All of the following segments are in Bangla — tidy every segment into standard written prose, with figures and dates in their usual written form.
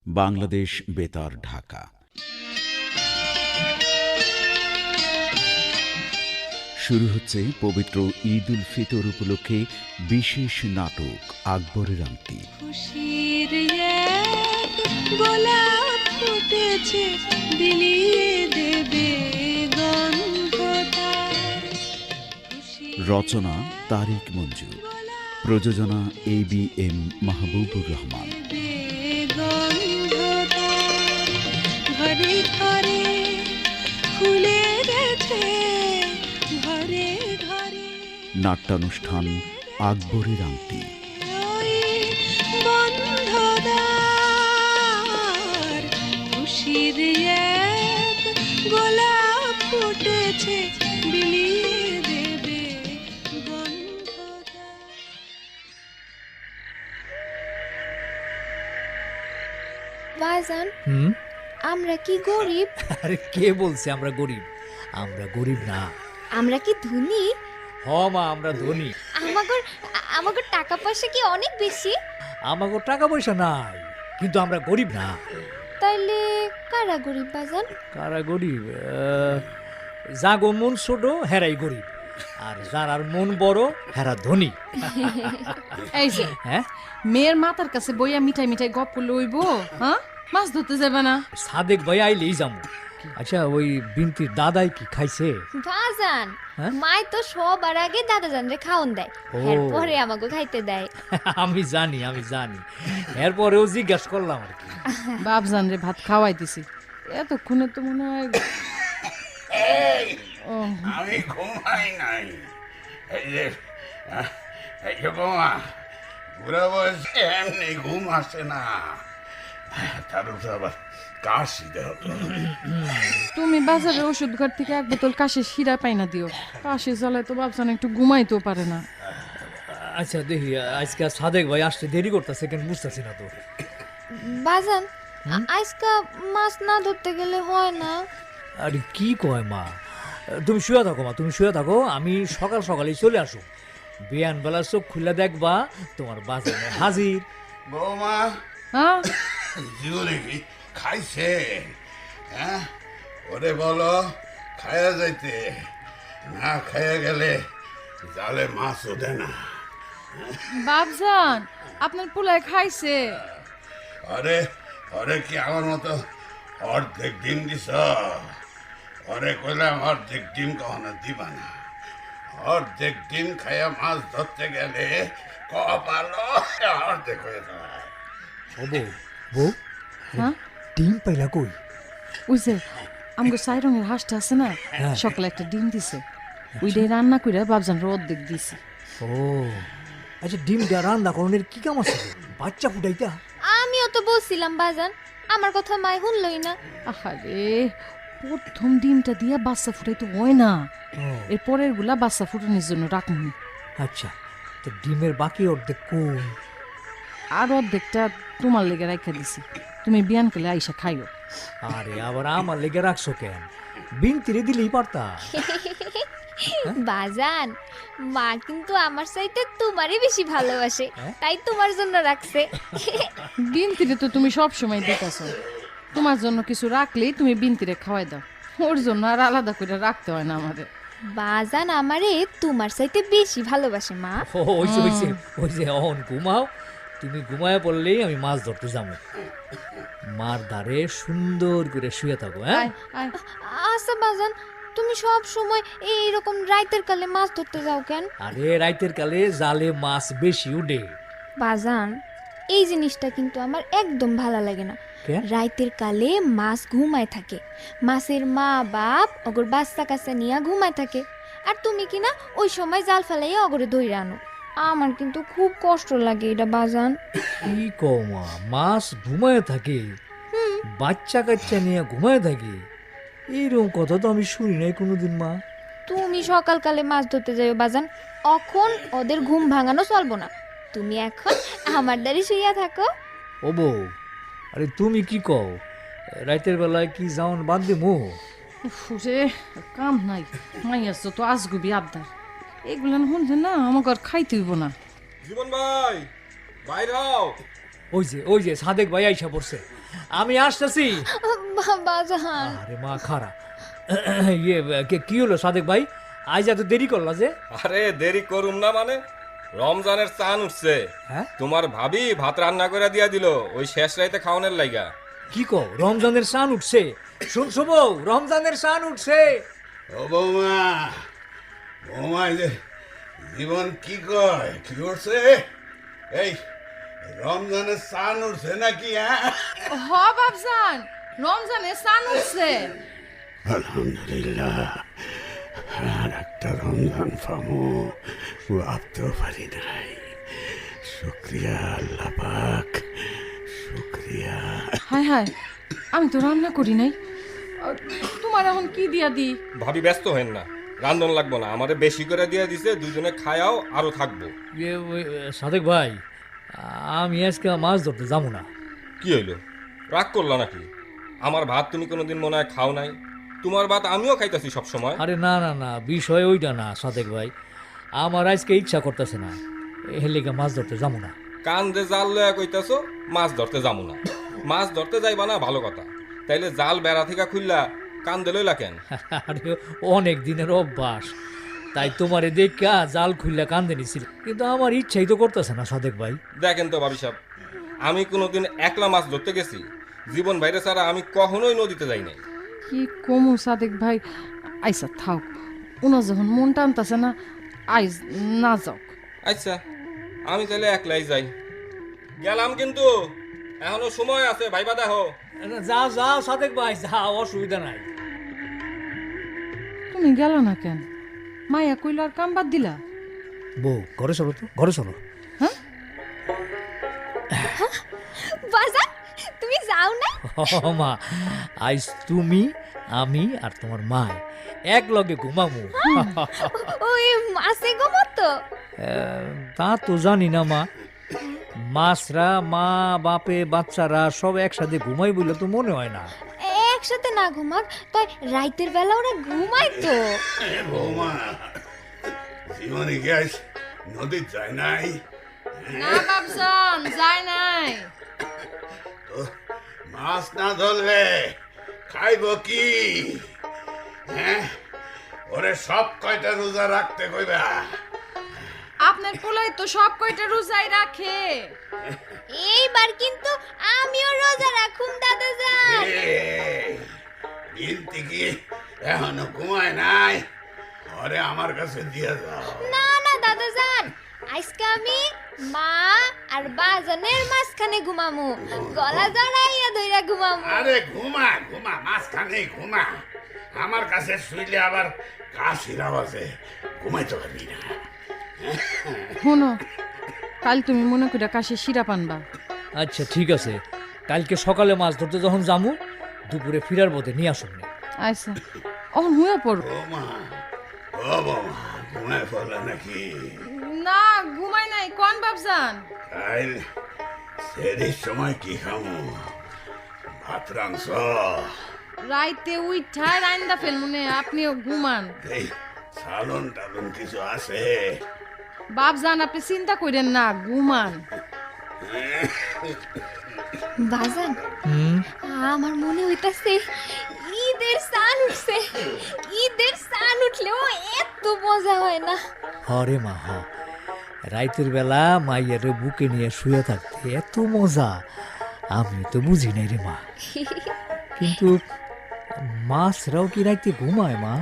বাংলাদেশ বেতার, ঢাকা। শুরু হচ্ছে পবিত্র ঈদ উল ফিতর উপলক্ষে বিশেষ নাটক আকবরের আংটি। খুশির এক গোলাপ ফুটেছে, বিলিয়ে দেবে গন্ধটার। রচনা তারিক মঞ্জুর, প্রযোজনা ABM মাহবুবুর রহমান। ঘরে ঘরে ফুলে গেছে, ঘরে ঘরে নাট্যানুষ্ঠান আকবরের আংটি। ওই বন্ধদার খুশির এক গোলাপ ফুটেছে, বিলিয়ে দেবে গন্ধদার। বাজান, আমরা কি গরিব? আরে কে বলছে আমরা গরিব? আমরা গরিব না, আমরা কি ধনী? হ মা, আমরা ধনী। আমাগর টাকা পয়সা কি অনেক বেশি? আমাকে টাকা পয়সা নাই, কিন্তু আমরা গরিব না। তাইলে কারা গরিব বাজান? কারা গরিব? যাগো মন ছোট হেরাই গরিব, আর যার মন বড় হেরা ধনী। এই যে হ্যাঁ, মেয়ের মাথার কাছে বইয়া মিঠাই মিঠাই গপ করলে হইব? হ্যাঁ, মাছ ধরতে যাবে না? সাদেক ভাই আইলেই যাবো। আচ্ছা, ওই বিনতির দাদাই কি খাইছে? বাজান, হ্যাঁ? মাই তো সবার আগে দাদা জানরে খাওন দেয়, ও। এরপরে আমাকে খাইতে দেয়। আমি জানি, এরপরেও জিজ্ঞাসা করলাম আর কি। বাপজান রে ভাত খাওয়াই দিছি, এতক্ষণে তো মনে হয় ও, আমি ঘুমাই নাই। এই যে বৌমা, বুড়া বয়সে এমনি ঘুম আসে না, তার উপর আবার কাশি দেহ। তুমি বাজারের ওষুধ ঘর থেকে এক বোতল কাশির শিরা পাইনা দিও। কাশি জ্বালায় তো বাপজান একটু ঘুমাইতেও পারে না। আচ্ছা দেখি, আজকে সাদেক ভাই আসতে দেরি করতেছে কেন বুঝতেছি না তো। বাজান, আজকা মাছ না ধরতে গেলে হয় না? আরে কি কয় মা, তুমি শুয়ে থাকো মা, তুমি শুয়ে থাকো, আমি সকাল সকালেই চলে আসো। বিয়ান বেলা চোখ খুলে দেখবা তোমার বাজারে হাজির। বৌমা, হ্যাঁ, জীবনে কি খাইছে? হ্যাঁ, ওরে বলো খায়া যাইতে, না খায়া গেলে জালে মাছ ওঠে না। বাপজান আপনার পোলায় খাইছে। আরে ওরে কি আমার মতো অর্ধেক ডিম দিছ? ওরে কইলাম অর্ধেক ডিম কখনো দিবা না। অর্ধেক ডিম খাইয়া মাছ ধরতে গেলে কপালো অর্ধেক হয়ে যায়। ও বউ, বউ, হ্যাঁ, ডিম পাইলা কই? ওই যে আমগো চাই রঙের হাঁসটা আছে না, হ্যাঁ। সকালে একটা ডিম দিছে, ওইটাই রান্না করে বাপজান অর্ধেক দিছি। ও আচ্ছা, ডিমটা রান্না করণের কি কাম আছে? বাচ্চা ফুটাইতা? আমিও তো বলছিলাম বাজান, আমার কথা মাই শুনলই না। আহারে, প্রথম ডিমটা দিয়া বাচ্চা ফুটাইতে হয় না, ও, এর পরের গুলা বাচ্চা ফুটানোর জন্য রাখুন। আচ্ছা, তো ডিমের বাকি অর্ধেক কই? আর অর্ধেকটা তোমার লেগে রাখা দিছি, তুমি বিয়ান করলে আইসা খাইও। আরে আবার আমার লেগে রাখছো কেন? বিনতিরে দিলেই পারতা। বাজান, মা কিন্তু আমার চাইতে তোমারই বেশি ভালোবাসে, তাই তোমার জন্য রাখছে। বিনতিরে তো তুমি সব সময় দিতেছ, তোমার জন্য কিছু রাখলেই তুমি বিনতিরে খাওয়াই দাও, ওর জন্য আর আলাদা করে রাখতে হয় না আমাদের। বাজান আমারে তোমার চাইতে বেশি ভালোবাসে মা। ওই যে অহন ঘুমাও, তুমি ঘুমায় পড়লেই আমি মাছ ধরতে যাবো। মার ধারে সুন্দর করে শুয়ে থাকো। হ্যাঁ, আয়, আয়। আচ্ছা বাজান, তুমি সব সময় এইরকম রাইতের কালে মাছ ধরতে যাও কেন? আরে রাইতের কালে জালে মাছ বেশি উঠে। বাজান, এই জিনিসটা কিন্তু আমার একদম ভালো লাগে না। কেন? রাইতের কালে মাছ ঘুমায় থাকে, মাছের মা বাপ অগর বাচ্চা কাছে নিয়ে ঘুমায় থাকে, আর তুমি কি না ওই সময় জাল ফেলাইয়া অগরে ধরে আনো। আমার কিন্তু খুব কষ্ট লাগে এটা বাজান। কি কমা, মাছ ঘুমায় থাকে, বাচ্চা কাচ্চা নিয়ে ঘুমায় থাকে, এইরকম কথা তো আমি শুনি নাই কোনোদিন মা। তুমি সকালকালে মাছ ধরতে যাও বাজান, এখন ওদের ঘুম ভাঙানো চলবো না। তুমি এখন আমার দ্বারে শুইয়া থাকো। ও বউ, আরে তুমি কি কও? রাইতের বেলায় কি যাওন বাদ দিমু? রে, কাম নাই, মাইয়ার তো আজগুবি আবদার, এগুলান শুনতে না আমাকে আর খাইতে হইব না। জীবন ভাই, বাইরে হও। ওই যে সাদেক ভাই আইসা পড়ছে। আমি আসতেছি। বাজান আরে মা খারা ইয়ে কি হলো সাদেক ভাই, আজ এত দেরি করলা যে? আরে দেরি করুম না মানে, রমজানের চান উঠছে। হ্যাঁ তোমার ভাবি ভাত রান্না করে দিয়া দিল ওই শেষ রাইতে খাওয়ানোর লাইগা। কি কও, রমজানের শান উঠছে? শুনছো বউ, রমজানের শান উঠছে। ও বৌমা, বৌমা এই যে জীবন কি কয়, কি করছে? এই রমজানের চান উঠছে নাকি? হ্যাঁ, হ বাপজান, রমজানে চান উঠছে। আলহামদুলিল্লাহ, আর একটা রমজান পাবো ভাবতেও পারি নাই। শুক্রিয়া আল্লাহ পাক, শুক্রিয়া। হায় হায়, আমি তো রান্না করি নাই। তোমার এখন কি দিয়া দি? ভাবি ব্যস্ত হেন না, রান্ধন লাগবো না, আমারে বেশি করে দিয়ে দিছে, দুজনে খায়াও আরো থাকবো। ইয়ে, সাদেক ভাই, আমি আজকে মাছ ধরতে যাবো না। কি হইলো, রাগ করলা নাকি? আমার ভাত তুমি কোনোদিন মনে হয় খাও নাই, তোমার ভাত আমিও খাইতাছি সব সময়। আরে না না না, বিষয় ওইটা না সাদেক ভাই, আমার আজকে ইচ্ছা করতেছে না, হেলিকে মাছ ধরতে যাবো না। কান দে জাল লয়া কইতাছো মাছ ধরতে যাবো না। মাছ ধরতে যাইবা না ভালো কথা, তাইলে জাল বেড়া থেকে খুললা কান দে লইলা কেন? আরে অনেক দিনের অভ্যাস, তাই তোমারে দেখা জাল খুললে কান্দে নিছিল, কিন্তু আমার ইচ্ছাই তো করতেছে না সাদেক ভাই। দেখেন তো ভাবি সাহেব, আমি কোনোদিন একলা মাছ ধরতে গেছি? জীবন বাইরে ছাড়া আমি কখনোই নদীতে যাই নাই। কি কমু সাদেক ভাই, আইসা থাক, উনা যখন মন টানতাছে না, আইস না যাও। আচ্ছা, আমি তাহলে একলাই যাই, গেলাম কিন্তু এখনো সময় আছে, ভাইবা দেখো। যাও যাও সাদেক ভাই যাও, অসুবিধা নাই। তুমি গেল না কেন? মায়া কইল আর কাম বাদ দিলা? বউ ঘরে চলো তো, ঘরে চলো। বাজান তুমি যাও না? মা, আইস তুমি আমি আর তোমার মা এক লগে ঘুমামু। ওই মাসে ঘুমতো? তা তো জানি না মা, মাছরা মা বাপে বাচ্চারা সব একসাথে ঘুমাই বলে তো মনে হয় না। একসাথে না ঘুমাক, তাই রাইতের বেলা ওরা ঘুমায় তো। বৌমা, জীবনে গ্যাস নদীর যায় নাই? না বাপজান, যায় নাই। তো মাছ না ধরলে খাইব কি? হ্যাঁ, ওরে সব কয়টা রোজা রাখতে কইবা। আপনার পোলাই তো সব কয়টা রোজাই রাখে। এইবার কিন্তু আমিও রোজা রাখুম দাদাজান। বিনতি কি এখনো ঘুমায় নাই? ওরে আমার কাছে দিয়ে যাও। না না দাদাজান, আজকে আমি মা আর বাজানের মাঝখানে ঘুমামু, গলা জড়াইয়া ধইরা ঘুমামু। আরে ঘুমা ঘুমা, মাঝখানে ঘুমা। আমার কাছে শুইলে আবার কাশির আওয়াজে ঘুমাইতে পারবি না। শোনো, কাল তুমি মনে করে কাশি সিরাপ আনবা। আচ্ছা ঠিক আছে, কালকে সকালে মাছ ধরতে যখন যামু, দুপুরে ফিরার পথে নিয়ে আসুন। আচ্ছা, অহন হুয়ে পড়ো। বৌমা, ও বৌমা, ঘুমায় পড়লে নাকি? না ঘুমাই নাই, কোন বাপজান? কাল সেরির সময় কি খামু? ভাত রাংস? রাইতে উইঠা রান্দা ফেলমুনে, আপনিও ঘুমান। এই সালন টালন কিছু আছে? বাপজান আপনি চিন্তা করেন না, ঘুমান। বাজান, আমার মনে হইতাছে ঈদের সান উঠছে। ঈদের সান উঠলেও এত মজা হয় না। হরে মা, হ, রাইতের বেলা মাইয়ার বুকে নিয়ে শুয়ে থাকতে এত মজা আমি তো বুঝি নাই রে মা। কিন্তু মাছরাও কি রাইতে ঘুমায় মা?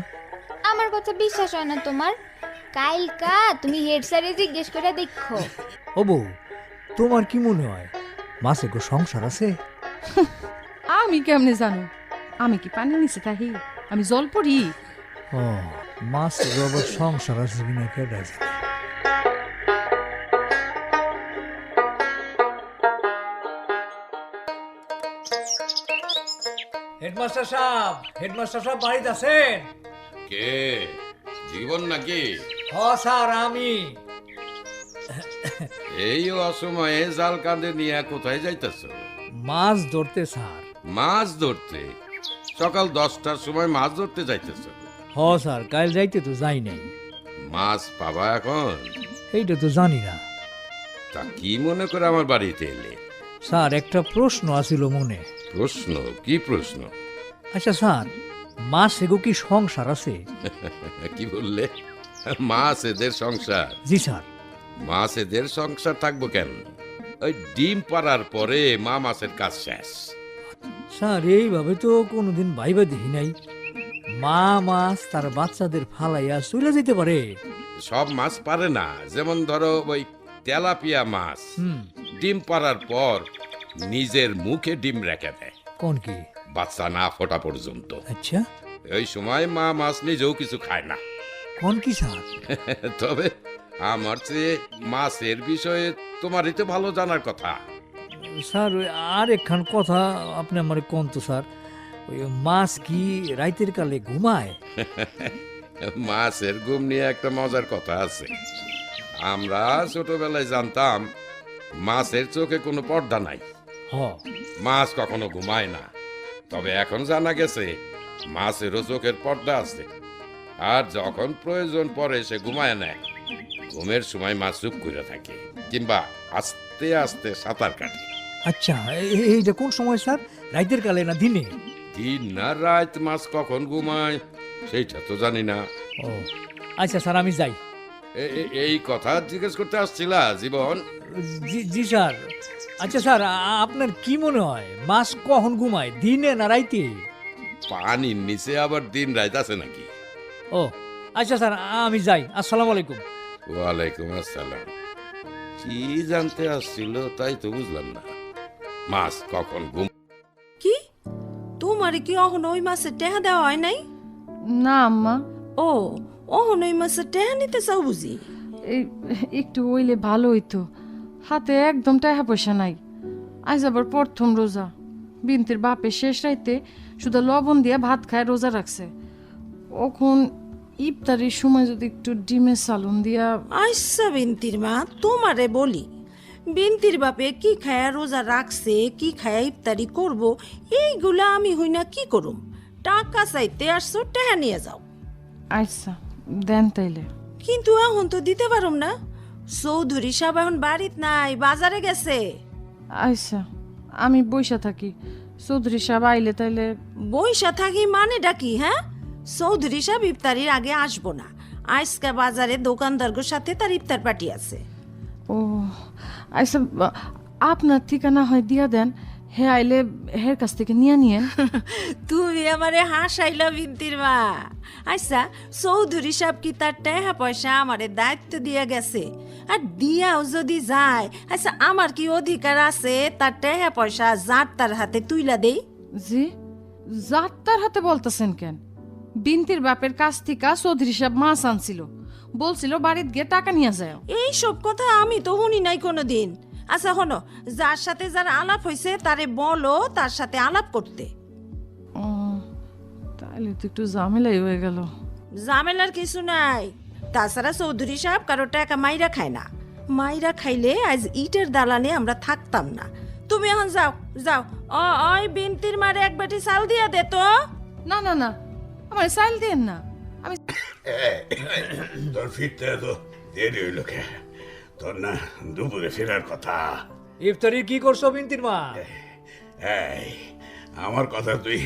আমার কথা বিশ্বাস হয় না তোমার? কালকা তুমি হেড স্যারে জিজ্ঞেস করে দেখো। ও বউ, তোমার কি মনে হয় মাছে গো সংসার আছে? আমি কেমনে জানো? আমি কি পানি নিচে থাকি? আমি জল পড়ি? ও, মাছ আবার সংসার আছে কিনা কেডা জানে। হেডমাস্টার সাহেব, হেডমাস্টার সাহেব বাড়িতে আছেন? কে, জীবন নাকি? হ স্যার, আমি। এই অসময়ে জাল কাঁধে নিয়ে কোথায় যাইতেছ? মাছ ধরতে স্যার। মাছ ধরতে? সকাল 10টার সময় মাছ ধরতে যাইতেছ? হ স্যার, কাল যাইতে তো যাই নাই। মাছ পাবা এখন? এইটা তো জানি না। তা কি মনে করে আমার বাড়িতে এলে? স্যার একটা প্রশ্ন আছিল মনে। প্রশ্ন? কি প্রশ্ন? আচ্ছা স্যার, মাছ এগো কি সংসার আছে? কি বললে? মাছ এদের সংসার? জি স্যার। মাছ এদের সংসার থাকবো কেন? ওই ডিম পাড়ার পরে মা মাছের কাজ শেষ। স্যার এইভাবে তো কোনোদিন ভাইবা দেখি নাই। মা মাছ তার বাচ্চাদের ফালাইয়া চলে যেতে পারে। সব মাছ পারে না। যেমন ধরো ওই তেলাপিয়া মাছ হুম, ডিম পাড়ার পর নিজের মুখে ডিম রেখে দেয় কোন কি? বাচ্চা না ফোটা পর্যন্ত। আচ্ছা, এই সময় মা মাছ নিজেও কিছু খায় না। কোন কি স্যার? তবে আমার চেয়ে মাছের বিষয়ে তোমারই তো ভালো জানার কথা। স্যার ওই আর একখান কথা আপনি আমার কোন তো স্যার, ওই মাছ কি রাইতের কালে ঘুমায়? মাছের ঘুম নিয়ে একটা মজার কথা আছে। আমরা ছোটবেলায় জানতাম মাছের চোখে কোনো পর্দা নাই, হ, মাছ কখনো ঘুমায় না। তবে এখন জানা গেছে মাছেরও চোখের পর্দা আছে, আর যখন প্রয়োজন পড়ে সে ঘুমায় নেয়। ঘুমের সময় মাছ চুপ করে থাকে কিংবা আস্তে আস্তে সাঁতার কাটে। আচ্ছা এইটা কোন সময় স্যার, রাইতের কালে না দিনে? দিন না রাত মাছ কখন ঘুমায় সেইটা তো জানি না। ও আচ্ছা স্যার, আমি যাই। এই কথা জিজ্ঞেস করতে আসছিলা জীবন? জি জি স্যার। আচ্ছা স্যার, আপনার কি মনে হয় মাছ কখন ঘুমায়, দিনে না রাইতে? পানির নিচে আবার দিন রাত আছে নাকি? ও আচ্ছা স্যার, আমি যাই। আসসালামু আলাইকুম। ওয়ালাইকুম আসসালাম। কি জানতে আসছিল তাই তো বুঝলাম না। মাছ কখন ঘুম? কি তোমারে কি অহন ওই মাসে টেহা দেওয়া হয় নাই? না আম্মা, ও অহন ওই মাসে টেহা নিতে চাও বুঝি? এই একটু হইলে ভালো হইতো। হাতে একদম টাকা পয়সা নাই। আজ আবার প্রথম রোজা। বিনতির বাপে শেষ রাইতে শুধু লবণ দিয়ে ভাত খায় রোজা রাখছে। এখন ইফতারির সময় যদি একটু ডিমের সালুন দিয়া। আইসা বিনতির মা, তোমারে বলি, বিনতির বাপে কি খায়া রোজা রাখছে, কি খায়া ইফতারি করব, এইগুলা আমি হই না কি করুম? টাকা চাইতে আসছো, টেহা নিয়ে যাও। আচ্ছা দেন তাইলে। কিন্তু এখন তো দিতে পারুম না। চৌধুরী সাহেব এখন বাড়িত নাই, বাজারে গেছে। আচ্ছা আমি বইসা থাকি, চৌধুরী সাহেব আইলে তাইলে। বইসা থাকি মানে ডাকি? হ্যাঁ, চৌধুরী সাহেব ইফতারির আগে আসবো না। আজকে বাজারে দোকানদারগুর সাথে তার ইফতার পার্টি আছে। ও আচ্ছা, আপনার ঠিকানা হয় দিয়া দেন, হে আইলে হের কাছ থেকে নিয়ে নিয়েন। তুমি আমারে হাসাইলা বিনতির মা। আচ্ছা, চৌধুরী সাহেব কি তার টাকা পয়সা আমারে দায়িত্ব দিয়ে গেছে? আর দিয়াও যদি যায়, আচ্ছা আমার কি অধিকার আছে তার টাকা পয়সা যার তার হাতে তুইলা দেই? জি, যাত্রার হাতে বলতেছেন কেন? বিনতির বাপের কাছ থেকে চৌধুরী সাহেব মাছ আনছিল, বলছিল বাড়িতে গিয়ে টাকা নিয়ে যায়। এই সব কথা আমি তো শুনি নাই কোনোদিন। আচ্ছা হনো, যার সাথে যার আলাপ হয়েছে তারে বলো তার সাথে আলাপ করতে। ও তাহলে তো একটু ঝামেলাই হয়ে গেল। ঝামেলার কিছু নাই। তাছাড়া চৌধুরী সাহেব কারো টাকা মাইরা খায় না। মাইরা খাইলে আজ ইটের দালানে আমরা থাকতাম না। তুমি এখন যাও যাও, ওই বিনতির মারে এক বাটি চাল দিয়া দে তো। না না না, আমার চাইল দেন না। আমি তোর ফিরতে তো দেরি হইল কে? তোর না দুপুরে ফেরার কথা। ইফতারি কি করছো বিনতির মা? এই আমার কথা তুই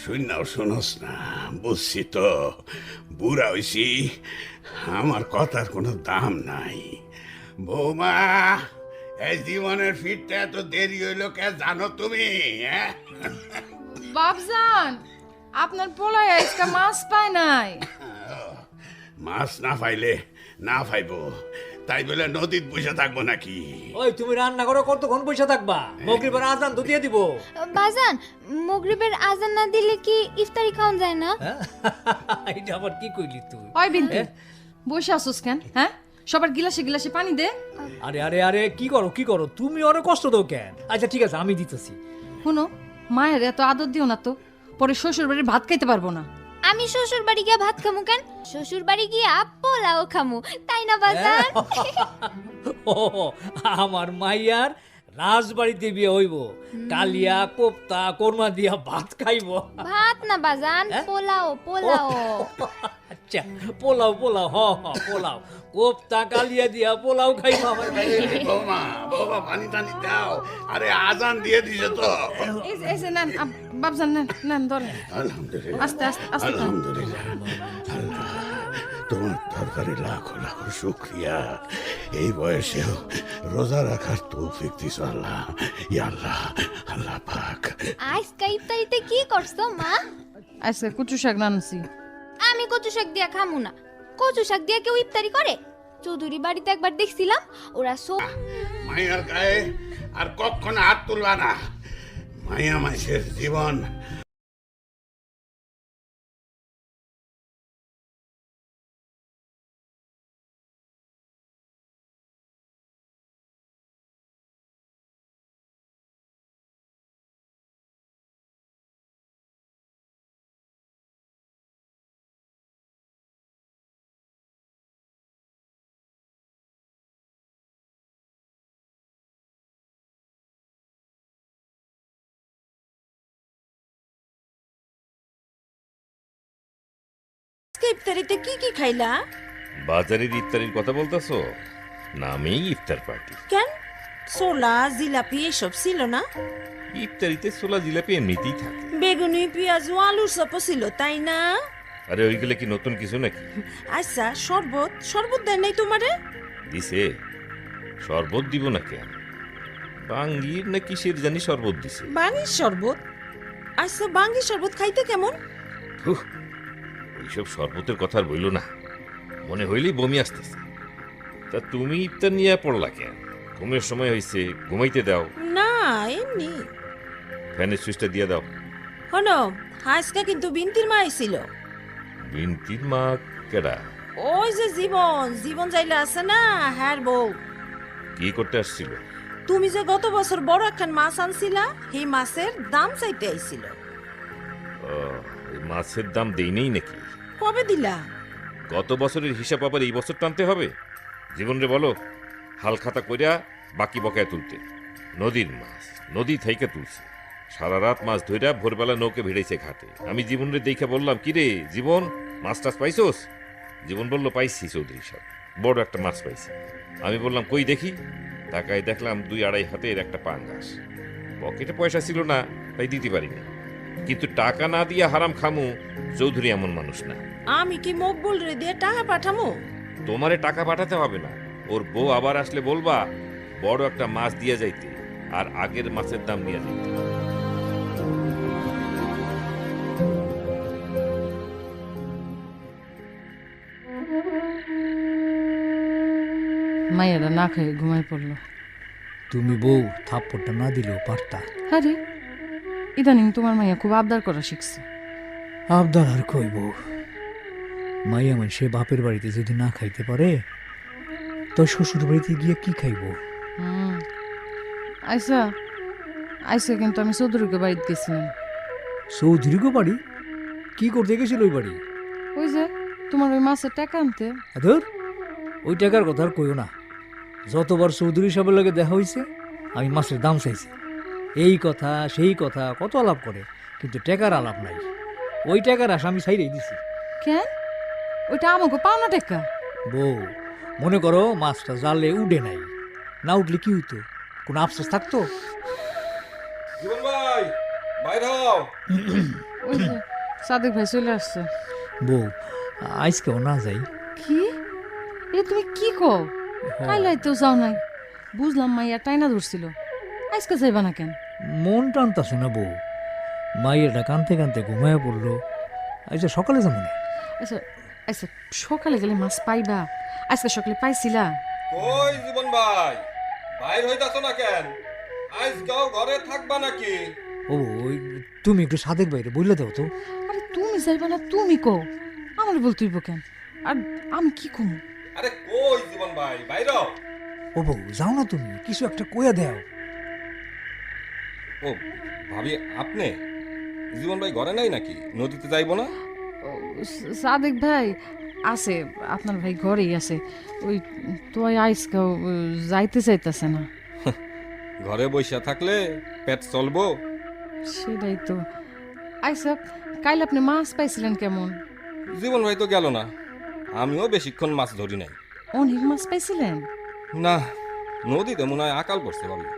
শুননাও শুনস না? বুঝছি তো, বুড়া হইছি, আমার কথার কোনো দাম নাই। বৌমা, এই জীবনের ফিরতে এত দেরি হইল কে জানো তুমি? হ্যাঁ, বাপজান, আপনার পোলায় আজকে মাছ পায় নাই। মাছ না পাইলে না পাইব তাই বলে নদীত বসে থাকবো নাকি? ওই তুমি রান্না করো, কতক্ষণ পয়সা থাকবা? মগরিবের আজান তো দিয়ে দিব। বাজান, মগরিবের আজান না দিলে কি ইফতারি খাওয়া যায় না? এটা আবার কি কইলি তুই? ওই বিনতি, বসে আসোস কেন? হ্যাঁ, সবার গিলাসে গিলাসে পানি দে। আরে আরে আরে, কি করো তুমি? অনেক কষ্ট দাও কেন? আচ্ছা ঠিক আছে, আমি দিতেছি। শুনো, মায়ের এত আদর দিও না তো, পরে শ্বশুর বাড়ির ভাত খাইতে পারবো না। আমি শ্বশুর বাড়ি গিয়ে ভাত খামু কেন? শ্বশুর বাড়ি গিয়ে পোলাও খামু, তাই না বাজান? ও, আমার মাইয়ার রাজবাড়িতে বিয়ে হইব, কালিয়া কোপ্তা কোরমা দিয়া ভাত খাইব। ভাত না বাজান, পোলাও পোলাও। আচ্ছা পোলাও পোলাও হ হ পোলাও কোপ্তা কালিয়া দিয়া পোলাও খাইবো আমার ভাই বৌমা বৌমা পানি টানি দাও, আরে আজান দিয়ে দিছে তো। এই যে নেন বাবজান, নেন নেন ধরেন। আলহামদুলিল্লাহ, আস্তে আস্তে আস্তে খান। আলহামদুলিল্লাহ। আল্লাহ তোমার দরবারে লাখো লাখো শুক্রিয়া, এই বয়সেও রোজা রাখার তৌফিক দিছ আল্লাহ। ইয়া আল্লাহ, আল্লাহ পাক। আজকে ইফতারিতে কি করছো মা? আজকে কচু শাক রান্নছি। আমি কচু শাক দিয়া খামু না। কচু শাক দিয়া কেউ ইফতারি করে? চৌধুরী বাড়িতে একবার দেখছিলাম ওরা সব মাইয়ার গায়ে আর কখনো হাত তুলবা না। মাইয়া মাইসের জীবন ইফতারিতে কি কি খাইলা? বাজারের ইফতারির কথা বলতেছো? নামেই ইফতার পার্টি। কেন, ছোলা জিলাপি এসব ছিল না? ইফতারিতে ছোলা জিলাপি এমনিতেই থাকে। বেগুনি পেঁয়াজ আলুর চপও ছিল, তাই না? আরে ওইগুলো কি নতুন কিছু নাকি? আচ্ছা, শরবত শরবত দেয় নাই তোমারে? দিছে। শরবত দিব না কেন? বাঙ্গির না কিসের জানি শরবত দিছে। বাঙির শরবত? আচ্ছা, বাঙ্গির শরবত খাইতে কেমন? হুহ, ওইসব শরবতের কথা আর বইল না, মনে হইলেই বমি আসতেছে। তা তুমি ইফতার নিয়ে পড়লা কেন? ঘুমের সময় হয়েছে, ঘুমাইতে দাও। না, এমনি। ফ্যানের সুইচটা দিয়ে দাও। হনো, আজকে কিন্তু বিনতির মা আইছিল। বিনতির মা কেডা? ওই যে জীবন জীবন যাইলে আছে না, হ্যার বউ। কি করতে আসছিল? তুমি যে গত বছর বড় একখান মাছ আনছিলা, সেই মাছের দাম চাইতে আইছিল। ও, এই মাছের দাম দেই নেই নাকি? কবে দিলা? গত বছরের হিসাব আবার এই বছর টানতে হবে? জীবন রে বলো, হাল খাতা কইরা বাকি বকায় তুলতে। নদীর মাছ নদী থেকে তুলছে, সারা রাত মাছ ধইরা ভোরবেলা নৌকে ভিড়াইছে ঘাটে। আমি জীবন রে দেখে বললাম, কি রে জীবন, মাছ টাছ পাইছোস? জীবন বলল, পাইছি চৌধুরী সাহেব, বড় একটা মাছ পাইছি। আমি বললাম, কই দেখি। তাকায় দেখলাম 2-2.5 হাতের একটা পাঙ্গাস। পকেটে পয়সা ছিল না, তাই দিতে পারিনি। কিন্তু টাকা না দিয়া হারাম খামু, চৌধুরী এমন মানুষ না। আমি কি মকবুল রে দিয়ে টাকা পাঠামো? তোমারে টাকা পাঠাতে হবে না, ওর বউ আবার আসলে বলবা বড় একটা মাছ দিয়ে যাইতে, আর আগের মাছের দাম নিয়ে যাইতে। মাইয়ারা না খেয়ে ঘুমাই পড়লো। তুমি বউ থাপ্পড়টা না দিলেও পারতা। আরে ইদানিং তোমার মাইয়া খুব আবদার করা শিখছে। আবদার আর কইব, মাইয়া সে বাপের বাড়িতে যদি না খাইতে পারে তো শ্বশুর বাড়িতে গিয়ে কি খাইব? আইসা আইসা কিন্তু আমি চৌধুরীকে বাড়িতে গেছিলাম। চৌধুরীকে বাড়ি? কি করতে গেছিল ওই বাড়ি? ওই যে তোমার ওই মাছের টাকা আনতে। ধর, ওই টাকার কথা আর কইও না। যতবার চৌধুরী সাহেবের লগে দেখা হয়েছে আমি মাছের দাম চাইছি, এই কথা সেই কথা কত আলাপ করে, কিন্তু টাকার আলাপ নাই। ওই টাকার আশা আমি ছাইরেই দিছি। কেন? ওইটা আমাকে পাওনা টাকা। বউ, মনে করো মাছটা জালে উঠে নাই, না উঠলে কি হইতো? কোনো আফসোস থাকতো? জীবন ভাই, বাইর হও। ওই যে সাদেক ভাই চলে আসছে। বউ, আজকেও না যাই? কি এ তুমি কি কও? কাইলাইতেও যাও নাই? বুঝলাম মাইয়া টাইনা ধরছিল, আজকে যাইবা না কেন? মন টানতাছে না বউ, মাইয়াটা কানতে কানতে ঘুমায় পড়লো। আচ্ছা সকালে যাবো না? আচ্ছা আচ্ছা, সকালে গেলে মাছ পাইবা? আজকে সকালে পাইছিলা? কই জীবন ভাই, বাইর হইতাছ না কেন? আজকাও ঘরে থাকবা নাকি? ও ওই, তুমি একটু সাদেক বাইরে বললে দাও তো। আরে তুমি যাইবা না তুমি কও, আমার বলতেইব কেন? আর আমি কি কম? আরে কই জীবন ভাই, বাইর হও। ও বউ, যাও না তুমি, কিছু একটা কইয়া দাও। ও ভাবি, আপনি জীবন ভাই ঘরে নাই নাকি? নদীতে যাইবো না? সাদেক ভাই আছে, আপনার ভাই ঘরেই আছে। ওই তোই আইসকাও যাইতে চাইতেছে না। ঘরে বসে থাকলে পেট চলবো? সেটাই তো। আইসা কাইল আপনি মাছ পাইছিলেন কেমন? জীবন ভাই তো গেল না, আমিও বেশিক্ষণ মাছ ধরি নাই। অনেক মাছ পাইছিলেন? না, নদীতে মনে হয় আকাল পড়ছে ভাবি,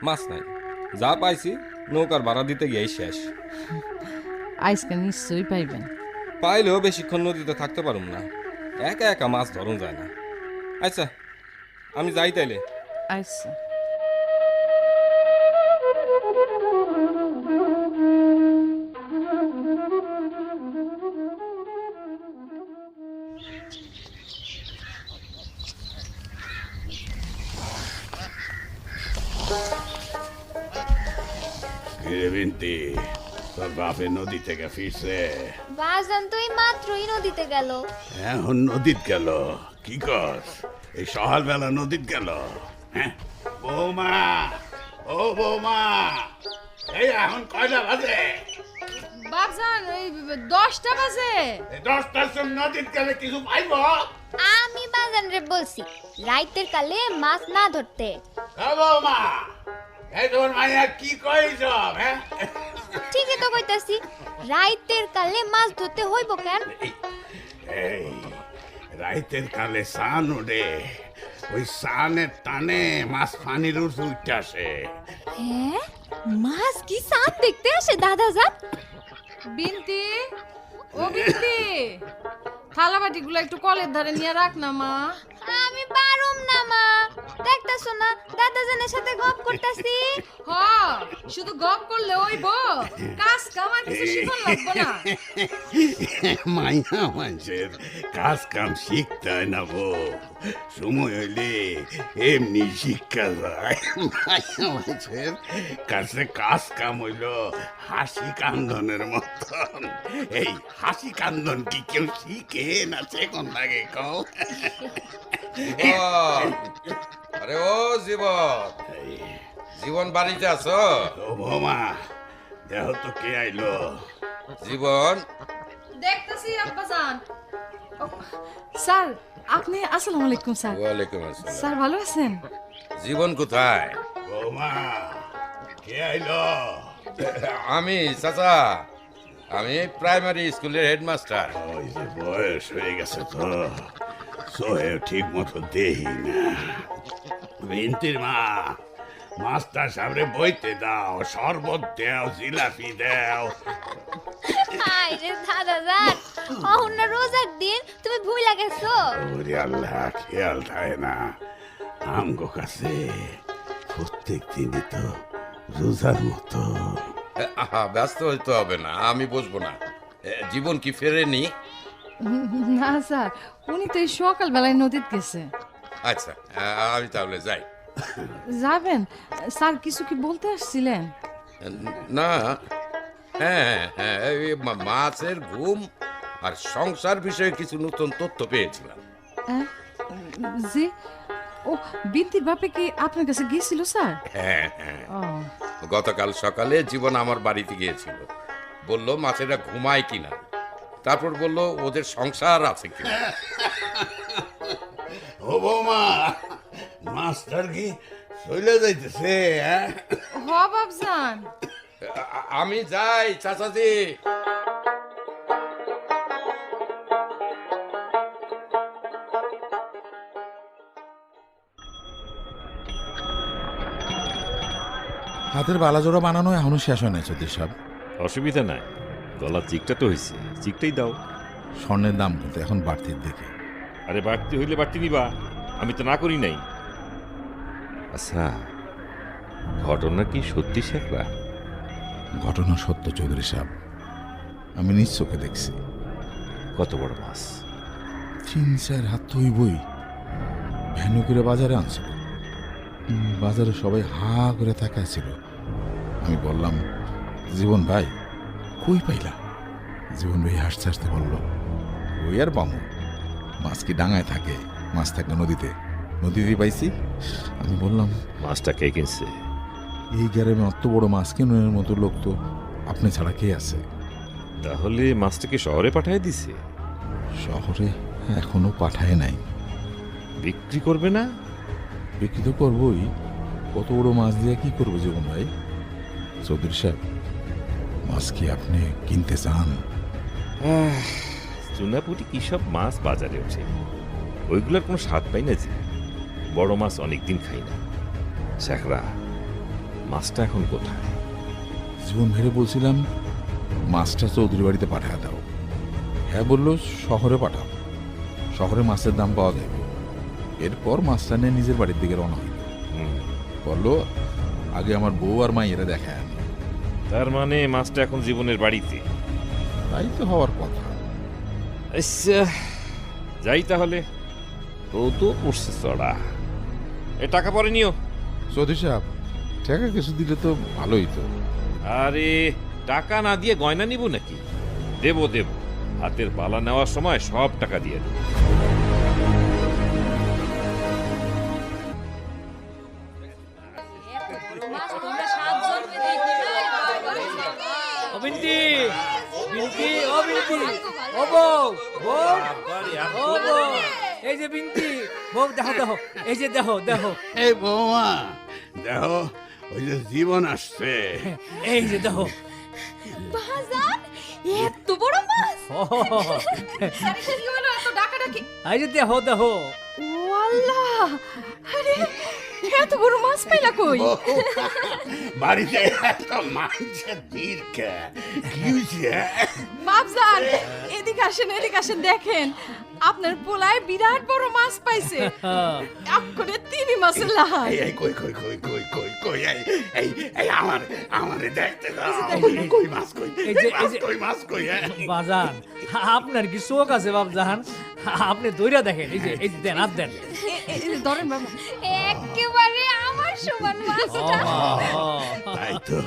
মাছ নাই। যা পাইছি নৌকার ভাড়া দিতে গিয়েই শেষ। আজকে নিশ্চয়ই পাইবেন। পাইলেও বেশিক্ষণ নদীতে থাকতে পারুম না, একা একা মাছ ধরুন যায় না। আচ্ছা আমি যাই তাইলে। আচ্ছা। কিরে বিনতি, তোর বাপে নদী থেকে ফিরছে? বাজান তো এই মাত্রই নদীতে গেল। এখন নদীত গেল? কি কর, এই সকালবেলা নদীত গেল? হ্যাঁ বৌমা, ও বৌমা, এই এখন কয়টা বাজে? বাপজান এই 10টা বাজে। 10টার সময় নদীত গেলে কিছু পাইব? আমি বাজান রে বলছি রাইতের কালে মাছ না ধরতে। বৌমা, এই তোমার মাইয়া কি কইছ? হ্যাঁ ঠিকই তো কইতাছি, রাইতের কালে মাছ ধরতে হইব কেন? এই রাইতের কালে সান ওঠে, ওই সানের টানে মাছ পানির উঠে আসে। হ্যাঁ, মাছ কি সাপ দেখতে আসে দাদা যান? বিনতি, ও বিনতি, থালা বাটিগুলো একটু কলের ধারে নিয়ে রাখ না মা। আমি পারুম না মা, দেখতাছো না দাদা জানের সাথে গপ করতাছি। হ, শুধু গপ করলে হইব, কাজ কাম আর কিছু শিখন লাগবে না। মাইয়া মানুষের কাজ কাম শিখতে হয় না বউ, সময় হইলে এমনি শিক্ষা যায়। মাইয়া মানুষের কাছে কাজ কাম হইল হাসি কান্দনের মতন। এই হাসি কান্দন কি কেউ শিখে না সেখন লাগে কও? আরে ও জীবন, জীবন বাড়িতে আছো? ও বৌমা, দেহ তো কে আইলো? জীবন, দেখতেছি আব্বাজান। স্যার আপনি, আসসালামু আলাইকুম স্যার। ওয়ালাইকুম আসসালাম। স্যার ভালো আছেন? জীবন কোথায়? বৌমা, কে আইলো? আমি চাচা, আমি প্রাইমারি স্কুলের হেডমাস্টার। ওই যে বয়স হয়ে গেছে তো, সোহে ঠিক মতো দেহি না। বিনতির মা, মাস্টার সামনে বইতে দাও, শরবত দাও, জিলাপি দাও। হাই রে দাদা যান, অহন না রোজার দিন তুমি ভুইলা গেছো? ওরে আল্লাহ, খেয়াল থাকে না আমগো কাছে প্রত্যেক দিনই তো রোজার মতো। আহা, ব্যস্ত হইতে হবে না, আমি বসবো না। জীবন কি ফেরেনি? না স্যার, উনি তো এই সকালবেলায় নদীতে গেছে। আচ্ছা, আমি তাহলে যাই। যাবেন? স্যার কিছু কি বলতে আসছিলেন? না, হ্যাঁ হ্যাঁ, এই মাছের ঘুম আর সংসার বিষয়ে কিছু নতুন তথ্য পেয়েছিলাম। জি, ও বিনতির বাপে কি আপনার কাছে গিয়েছিল স্যার? হ্যাঁ হ্যাঁ, ও গতকাল সকালে জীবন আমার বাড়িতে গিয়েছিল, বলল মাছেরা ঘুমায় কিনা, তারপর বলল ওদের সংসার আছে কিনা। ও বৌমা, মাস্টার কি চলে যাইতেছে? হ বাপজান। আমি যাই চাচাজি। হাতের বালাজোড়া বানানো এখনো শেষ হয় না চৌধুরী সাহেব। অসুবিধা নাই, গলার চিকটা তো হয়েছে, চিকটাই দাও। স্বর্ণের দাম কিন্তু এখন বাড়তির দিকে। আরে বাড়তি হইলে বাড়তি নিবা, আমি তো না করি নাই। আচ্ছা, ঘটনা কি সত্যি শেখবা? ঘটনা সত্য চৌধুরী সাহেব, আমি নিজ চোখে দেখছি। কত বড় মাছ? 3-4 হাত তো হইবই। ভ্যানু করে বাজারে আনছিল, বাজারে সবাই হা করে তাকাইছিল। আমি বললাম, জীবন ভাই কই পাইলা? জীবন ভাই হাসতে হাসতে বলল, ওই আর বামু, মাছ কি ডাঙায় থাকে? মাছ থাকে নদীতে, নদীতে পাইছি। আমি বললাম, মাছটা কে কিনছে? এই গ্রামে অত বড় মাছ কেনার মতো লোক তো আপনি ছাড়া কে আছে? তাহলে মাছটাকে শহরে পাঠিয়ে দিছে? শহরে এখনো পাঠায় নাই। বিক্রি করবে না? বিক্রি তো করবোই, কত বড় মাছ দিয়ে কি করবো জীবন ভাই? চৌধুরী সাহেব, মাছ কি আপনি কিনতে চান? চুনাপুটি কি সব মাছ বাজারে ওঠে, ওইগুলোর কোনো স্বাদ পাই না যে। বড় মাছ অনেকদিন খাই না। শেখরা, মাছটা এখন কোথায়? জীবন ভেবে বলছিলাম মাছটা চৌধুরী বাড়িতে পাঠা দাও। হ্যাঁ বললো শহরে পাঠাও, শহরে মাছের দাম পাওয়া যাবে। এরপর মাছটা নিয়ে নিজের বাড়ির দিকে রওনা হইল। বললো আগে আমার বউ আর মাইয়েরা দেখায় আনি। তার মানে মাছটা এখন জীবনের বাড়িতে। তাই তো হওয়ার কথা। আচ্ছা, যাই তাহলে। ও তো পড়ছে চড়া। এ টাকা পরে নিও। চৌধুরী সাহেব, টাকা কিছু দিলে তো ভালোই তো। আরে টাকা না দিয়ে গয়না নিব নাকি? দেব দেব, হাতের বালা নেওয়ার সময় সব টাকা দিয়ে দেব। ও বিন্তি, বিন্তি, ও বিন্তি, ও বউ, বউ, ও বউ, এই যে বিন্তি, বউ দেখো দেখো, এই যে দেখো দেখো, এই বৌমা, দেখো ওই যে জীবন আসছে। এই যে দেখো। বাজান এত বড় মাছ! ও, এই যে দেখো দেখো। ও আল্লাহ, আরে এত বড় মাছ পাইলা কই? বাড়িতে এত মানুষের ভিড় কে? কি হয়েছে? বাপজান, এদিকে আসেন দেখেন, আপনার পোলায় বিরাট বড় মাছ পাইছে। এক্ষণে 3 মাসের লাহাই। এই কই কই কই কই কই কই এই এই আমারে দেখতে দাও। কই মাছ কই? এই যে কই মাছ কই? বাজান, আপনার কি চোখ আছে বাপজান? আপনি দইরা দেখেন, এই যে এই যে দেন, হাত দেন। ধরেন বাবা। একেবারে আমার সমান মাছটা। তাই তো,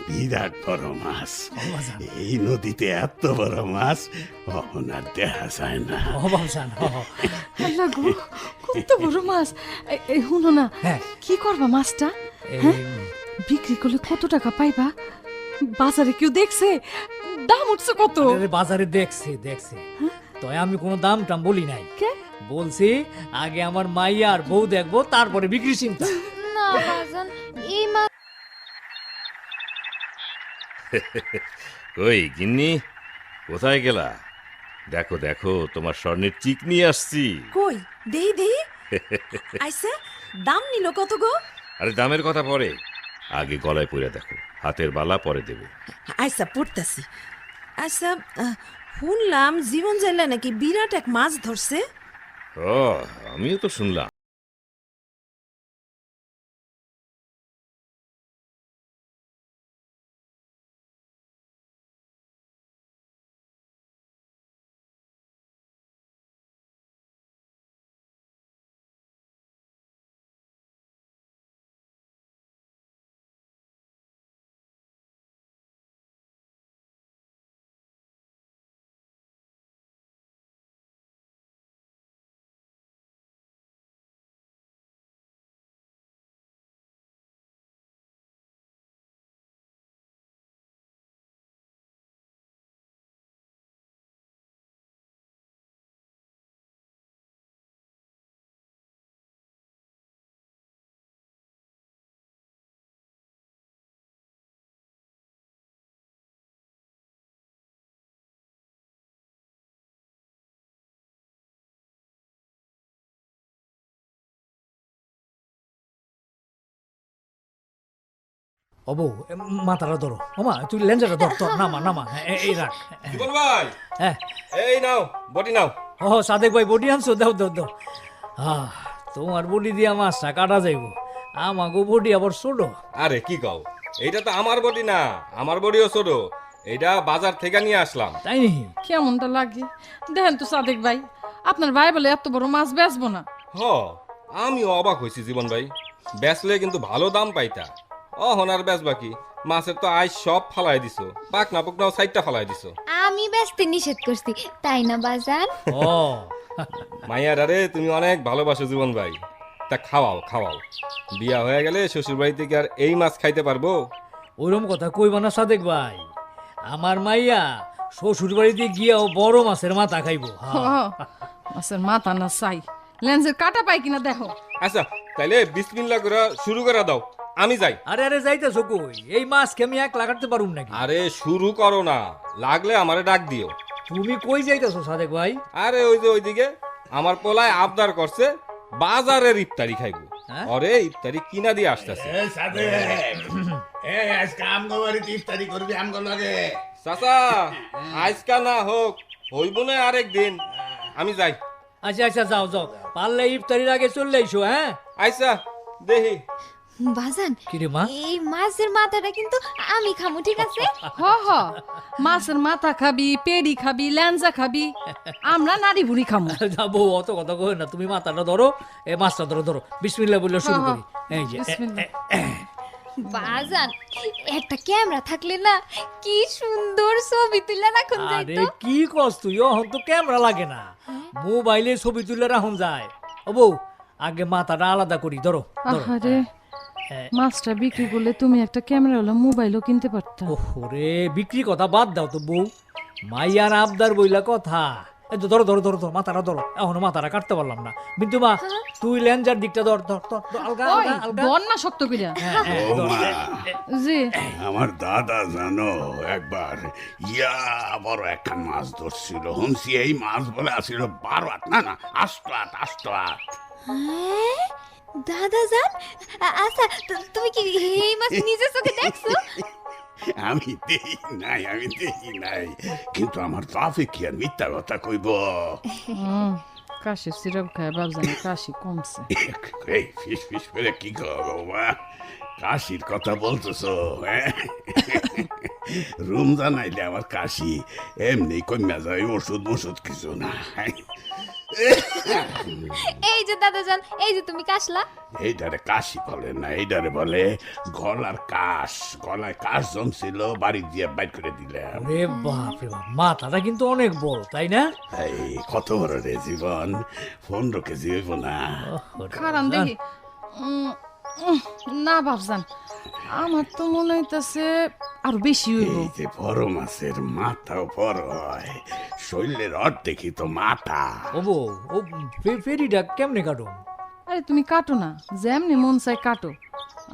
বিরাট বড় মাছ। এই নদীতে এত বড় মাছ ওনার দেখা যায় না। ও বাপজান, আল্লাহ গো, কত বড় মাছ! এই শুনো না, হ্যাঁ। কি করবা মাছটা? এই বিক্রি করলে কত টাকা পাইবা? বাজারে কেউ দেখছে? দাম উঠছে কত? আরে বাজারে দেখছি দেখছি, তো আমি কোনো দাম টাম বলি নাই। কে? বলছি আগে আমার মাইয়া আর বউ দেখবো, তারপরে বিক্রি চিন্তা। না বাজান, এই মাছ কই গিন্নি, কোথায় গেলা? দেখো দেখো, তোমার স্বর্ণের চিক নিয়ে আসছি। কই দেই দেই। আইসা, দাম নিল কত গো? আরে দামের কথা পরে, আগে গলায় পরে দেখো, হাতের বালা পরে দেবে। আইসা পড়তাছি। আচ্ছা, শুনলাম জীবন যাইলে নাকি বিরাট এক মাছ ধরছে। ও, আমিও তো শুনলাম। ও বউ, মাথাটা ধরো। ওমা, তুই লেঞ্জাটা ধর, ধর, নামা নামা, এই রাখ। জীবন ভাই, হ্যাঁ, এই নাও বটি নাও। ও সাদেক ভাই, বডি আনছো? দাও দাও দাও। তোমার বডি দিয়া মাছটা কাটা যাইব, আমাগো বডি আবার ছোট। আরে কি কও, এইটা তো আমার বডি না, আমার বডিও ছোট। এইটা বাজার থেকে নিয়ে আসলাম। তাই নাকি? কেমনটা লাগে দেখেন তো সাদেক ভাই, আপনার ভাই বলে এত বড় মাছ বেচবো না। হ, আমিও অবাক হয়েছি জীবন ভাই, বেচলে কিন্তু ভালো দাম পাইতা। অহনার বেচবা কি? মাছের তো আইস সব ফালাই দিছো, পাকনা পুকনাও সাইডটা ফালাই দিছো। আমি বেচতে নিষেধ করছি, তাই না বাজান? ও মাইয়ার আরে তুমি অনেক ভালোবাসো জীবন ভাই, তা খাওয়াও খাওয়াও। বিয়া হয়ে গেলে শ্বশুর বাড়ি থেকে আর এই মাছ খাইতে পারবো? ওইরকম কথা কইবা না সাদেক ভাই, আমার মাইয়া শ্বশুর বাড়িতে গিয়াও বড় মাছের মাথা খাইবো। মাছের মাথা না চাই, লেন্সের কাটা পাই কিনা দেখো। আচ্ছা তাইলে বিসমিল্লাহ করে শুরু করে দাও, আমি যাই। আরে আরে যাইতেছো কই? এই মাছ কে আমি একলা কাটতে পারুম নাকি? আরে শুরু করো না, লাগলে আমারে ডাক দিও। তুমি কই যাইতেছো সাদেক ভাই? আরে ওই যে ওইদিকে আমার পোলায় আবদার করছে বাজারের ইফতারি খাইবো। হ্যাঁ? আরে ইফতারি কিনা দিয়ে আসতেছে। আজকে আমগো বাড়িতে ইফতারি করবি আমগো লাগে। চাচা আজকা না হোক, হইব না আরেক দিন। আমি যাই। আচ্ছা আচ্ছা, যাও যাও, পারলে ইফতারির আগে চলে আইসো। হ্যাঁ আইসা দেখি। বাজান, কিরে মা? এই মাছের মাথাটা কিন্তু আমি খামু, ঠিক আছে? হ হ, মাছের মাথা খাবি, পেড়ি খাবি, ল্যাঞ্জা খাবি, আমরা নারী বুড়ি খামু। যাবো, অত কথা কই না। তুমি মাথাটা ধরো, এ মাছটা ধরো ধরো। বিসমিল্লাহ বলে শুরু করি। এই যে বিসমিল্লাহ। বাজান, একটা ক্যামেরা থাকলে না কি সুন্দর ছবি তুলে রাখুন আরে যাইতো। কি কস তুই? এখন তো ক্যামেরা লাগে না, মোবাইলে ছবি তুলে রাখুন যায়। ও বউ, আগে মাথাটা আলাদা করি, ধরো ধরো। আহারে, মাছটা বিক্রি করলে তুমি একটা ক্যামেরাওয়ালা মোবাইলও কিনতে পারতা। ওরে, বিক্রি কথা বাদ দাও তো বউ, মাইয়ার আবদার বইলা কথা। এই তো ধরো ধরো ধরো ধরো, মাথাটা ধরো। এখনো মাথাটা কাটতে পারলাম না। বিন্দু মা, তুই লেঞ্জার দিকটা ধর ধর ধর ধর, আলগা ওই আলগা আলগা। বন না শক্ত কইরা। হ্যাঁ, হ্যাঁ, ও ধর। মা, জি, আমার দাদা জানো একবার ইয়া বড় একখান মাছ ধরছিল। শুনছি এই মাছ বলে আসছিল 12 আট, না না 8 আট। হ্যাঁ, দাদা যান, আচ্ছা তুমি কি এই মাছ নিজের চোখে দেখছো? আমি দেখি নাই, কিন্তু আমার বাপে কি আর মিথ্যা কথা কইব? কাশি সিরাপ খায় বাবজানি কাশি কমছে। এই ফিস ফিস করে কি করবো মা? কাশির কথা বলতেছো? হ্যাঁ, রুম জানাইলে আমার কাশি এমনি কমে যায়, ওষুধ মষুধ কিছু না। এই যে দাদা যান, এই যে তুমি কাশলা। এইটারে কাশি বলে না, এইটারে বলে গলার কাশ। গলায় কাশ জমছিল, বাড়ি দিয়ে বাইর করে দিলাম। ওরে বাপ রে বাপ, মাথাটা কিন্তু অনেক বড়, তাই না? এই কত বড় রে জীবন, 15 কেজি হইব না? খারান দেখি। না বাবজান, আমার তো মনে হইতাছে আরো বেশি হইব। এই যে বড় মাছের মাথাও বড় হয়, শরীরের অর্ধেকই তো মাথা। ও বউ, ও ফেরিটা কেমনে কাটো? আরে তুমি কাটো না, যেমনি মন চাই কাটো।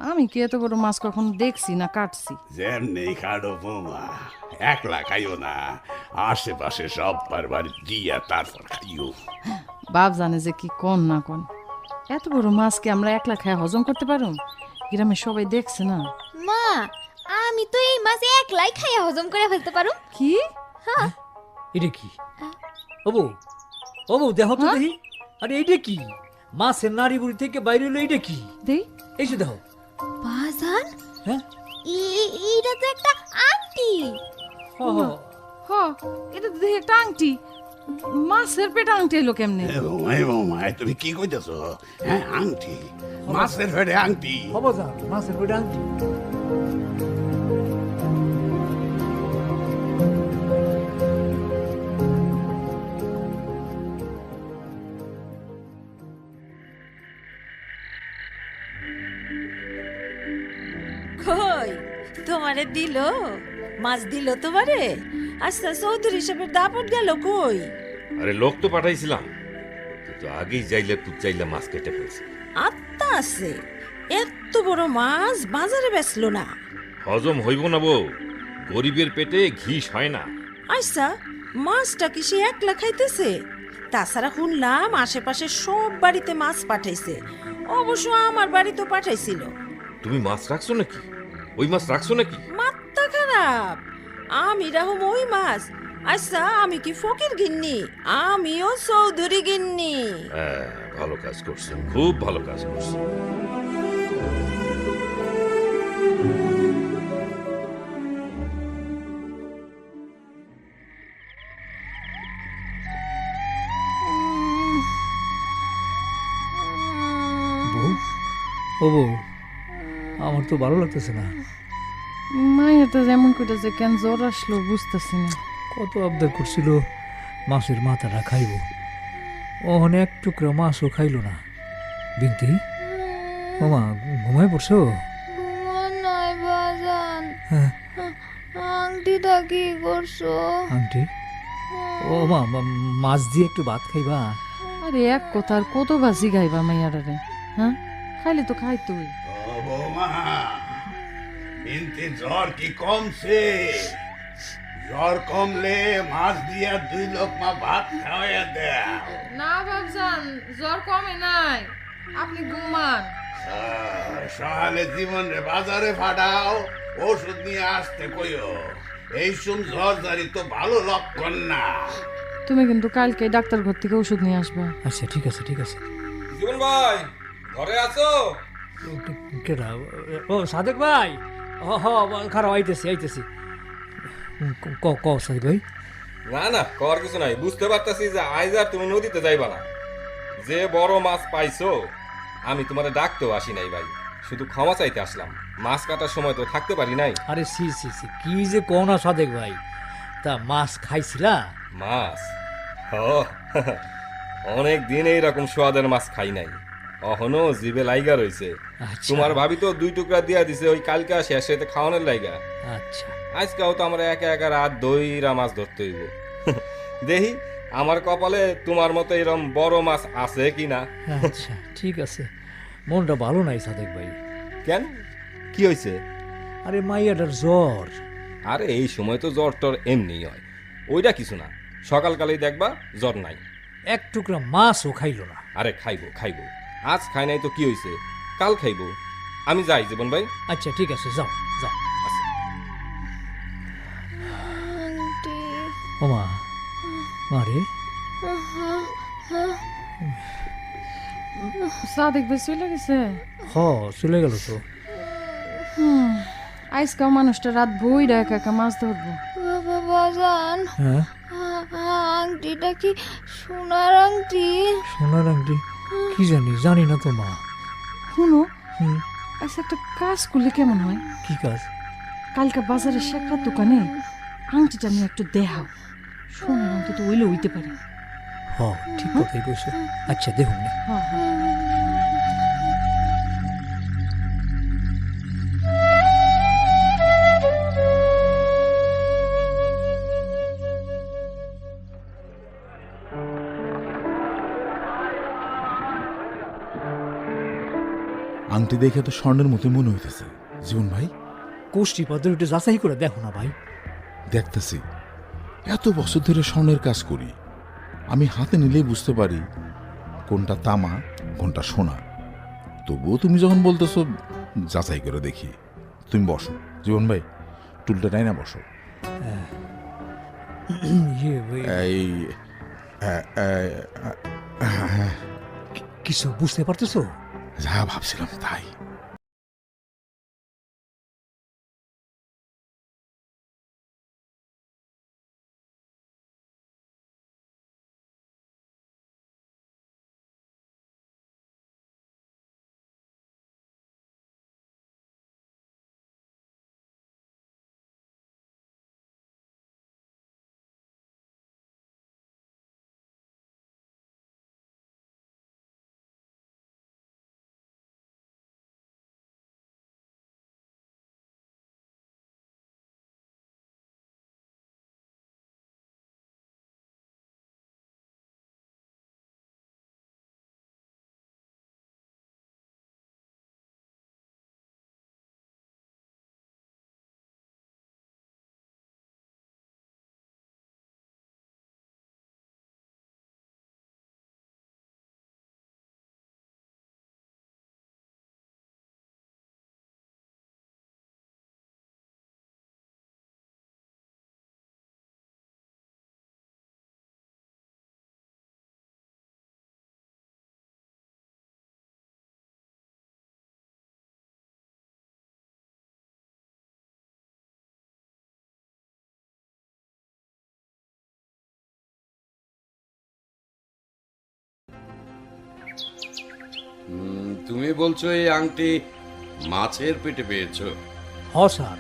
আমি কি এত বড় মাছ কখনো দেখছি না কাটছি? যেমনি কাটো বৌমা, একলা খাইও না, আশেপাশে সবার বাড়ি দিয়া তারপর খাইও। বাপ জানে যে কি কোন না কোন। এত বড় মাছ কি আমরা একলা খায় হজম করতে পারো? গ্রামে সবাই দেখছে না। মা, আমি তো এই মাছ একলাই খাইয়া হজম করে ফেলতে পারো। কি? এটা কি? ও বউ দেখো তো দেখি। আরে এইটা কি? মাছের নাড়ি বুড়ি থেকে বাইরে হলো, এইটা কি? দেই এই যে দেখো। বাজান, হ্যাঁ, এইটা তো একটা আংটি। হ হ। হ, এটা তো দেখি একটা আংটি। মাছের পেটে আংটি এলো কেমনে? বৌমা তুমি কি কইতেছো? হ্যাঁ, আংটি, মাছের ফেড়ে আংটি। হবো যা, মাছের পেটে আংটি। কই তোমারে দিল? মাছ দিল তোমারে? আচ্ছা, চৌধুরী সাহেবের দাপট গেল কই? আরে লোক তো পাঠাইছিলাম, কিন্তু আগেই যাইলে তুই চাইলে মাছ কেটে ফেলছে। আত্মা আছে, এত বড় মাছ বাজারে বেচলো না। হজম হইব না বউ, গরিবের পেটে ঘিস হয় না। আচ্ছা, মাছটা কি সে একলা খাইতেছে? তাছাড়া শুনলাম আশেপাশে সব বাড়িতে মাছ পাঠাইছে, অবশ্য আমার বাড়ি তো পাঠাইছিল। তুমি মাছ রাখছো নাকি? ওই মাছ রাখছো নাকি? মাথা খারাপ, আমি রাহুম ওই মাছ? আচ্ছা, আমি কি ফকির গিন্নি? আমিও চৌধুরী গিন্নি। হ্যাঁ, ভালো কাজ করছো, খুব ভালো কাজ করছো। বউ, ও বউ, আমার তো ভালো লাগতেছে না। মায়েরটা যেমন কইতাছে, কেন জ্বর আসলো বুঝতেছি না। কত আবদার করছিল মাছের মাথাটা খাইব, ওখানে এক টুকরা মাছও খাইল না। বিনতি, ও মা, ঘুমায় পড়ছো? নয় বাজান, হ্যাঁ, আংটিটা কি করছো? আন্টি, ও মা, মাছ দিয়ে একটু ভাত খাইবা? আরে এক কথার কত বাজি গাইবা মাইয়ারে? হ্যাঁ, খাইলে তো খাই তুই। ও বৌমা, বিনতির জ্বর কি কমছে? জ্বর কমলে মাছ দিয়া 2 লোকমা ভাত খাওয়াইয়া দেয়া। না বাবজান, জ্বর কমে নাই, আপনি ঘুমান। সকালে জীবন রে বাজারে ফাটাও, ওষুধ নিয়ে আসতে কইও। এই সব জ্বর জারি তো ভালো লক্ষণ না। তুমি কিন্তু কালকে ডাক্তার ঘর থেকে ওষুধ নিয়ে আসবে। আচ্ছা ঠিক আছে ঠিক আছে। জীবন ভাই ঘরে আছো? কেডা? ও সাদেক ভাই, হ খারাপ আইতেছি আইতেছি। ক সাদেক ভাই। না না কর কিছু নাই, বুঝতে পারতাছি যে আজ আর তুমি নদীতে যাইবা না। যে বড় মাছ পাইছো, আমি তোমারে ডাকতেও আসি নাই ভাই, শুধু ক্ষমা চাইতে আসলাম। মাছ কাটার সময় তো থাকতে পারি নাই। আরে সি সি সি, কি যে কও না সাদেক ভাই, তা মাছ খাইছিলা? মাছ অনেক দিন এইরকম সোয়াদের মাছ খাই নাই, অহনো জিবে লাইগা রইছে। আচ্ছা। তোমার ভাবি তো 2 টুকরা দিয়া দিছে ওই কালকা শেষে খাওয়ানোর লাইগা। আচ্ছা আজকাও তো আমরা একা একা রাত দইরা মাছ ধরতে হইব। দেখি আমার কপালে তোমার মতো এরকম বড় মাছ আছে কিনা। আচ্ছা ঠিক আছে। মনটা ভালো নাই সাদেক ভাই। কেন, কি হয়েছে? আরে মাইয়াটার জ্বর। আরে এই সময় তো জ্বর টর এমনি হয়, ওইটা কিছু না। সকালকালেই দেখবা জ্বর নাই। এক টুকরা মাছও খাইলো না। আরে খাইবো খাইবো, আজ খাই নাই তো কি হয়েছে, কাল খাইবো। আমি যাই জীবন ভাই। আচ্ছা ঠিক আছে, যাও যাও। আচ্ছা। আন্টি, ওমা মারে, সাদেক ভাই চলে গেছে। হ চলে গেল তো। আজকাল মানুষটা রাত বইরা একা একা মাছ ধরবো। বাবা বাজান, হ্যাঁ আংটিটা কি সোনার আংটি? সোনার আংটি? কি জানি না তো মা। শুনো, হুম, আচ্ছা একটা কাজ করলে কেমন হয়? কি কাজ? কালকে বাজারের শেখার দোকানে আংটিটা নিয়ে একটু দেখাও। সোনার আংটি তো ওইলে হইতে পারে। হ ঠিক কথাই কইছো। আচ্ছা দেখুন না। হ্যাঁ হ্যাঁ। আংটি দেখে তো স্বর্ণের মতো মনে হইতেছে। জীবন ভাই, কোষ্ঠী পাত্র একটু যাচাই করে দেখো না ভাই। দেখতেছি, এত বছর ধরে স্বর্ণের কাজ করি, আমি হাতে নিলেই বুঝতে পারি কোনটা তামা কোনটা সোনা। তবুও তুমি যখন বলতেছো যাচাই করে দেখি। তুমি বসো জীবন ভাই, টুলটা নাই না বসো। ইয়ে, এই কিছু বুঝতে পারতেছো? যা ভাবছিলাম তাই। তুমি বলছো এই আংটি মাছের পেটে পেয়েছো? হ স্যার।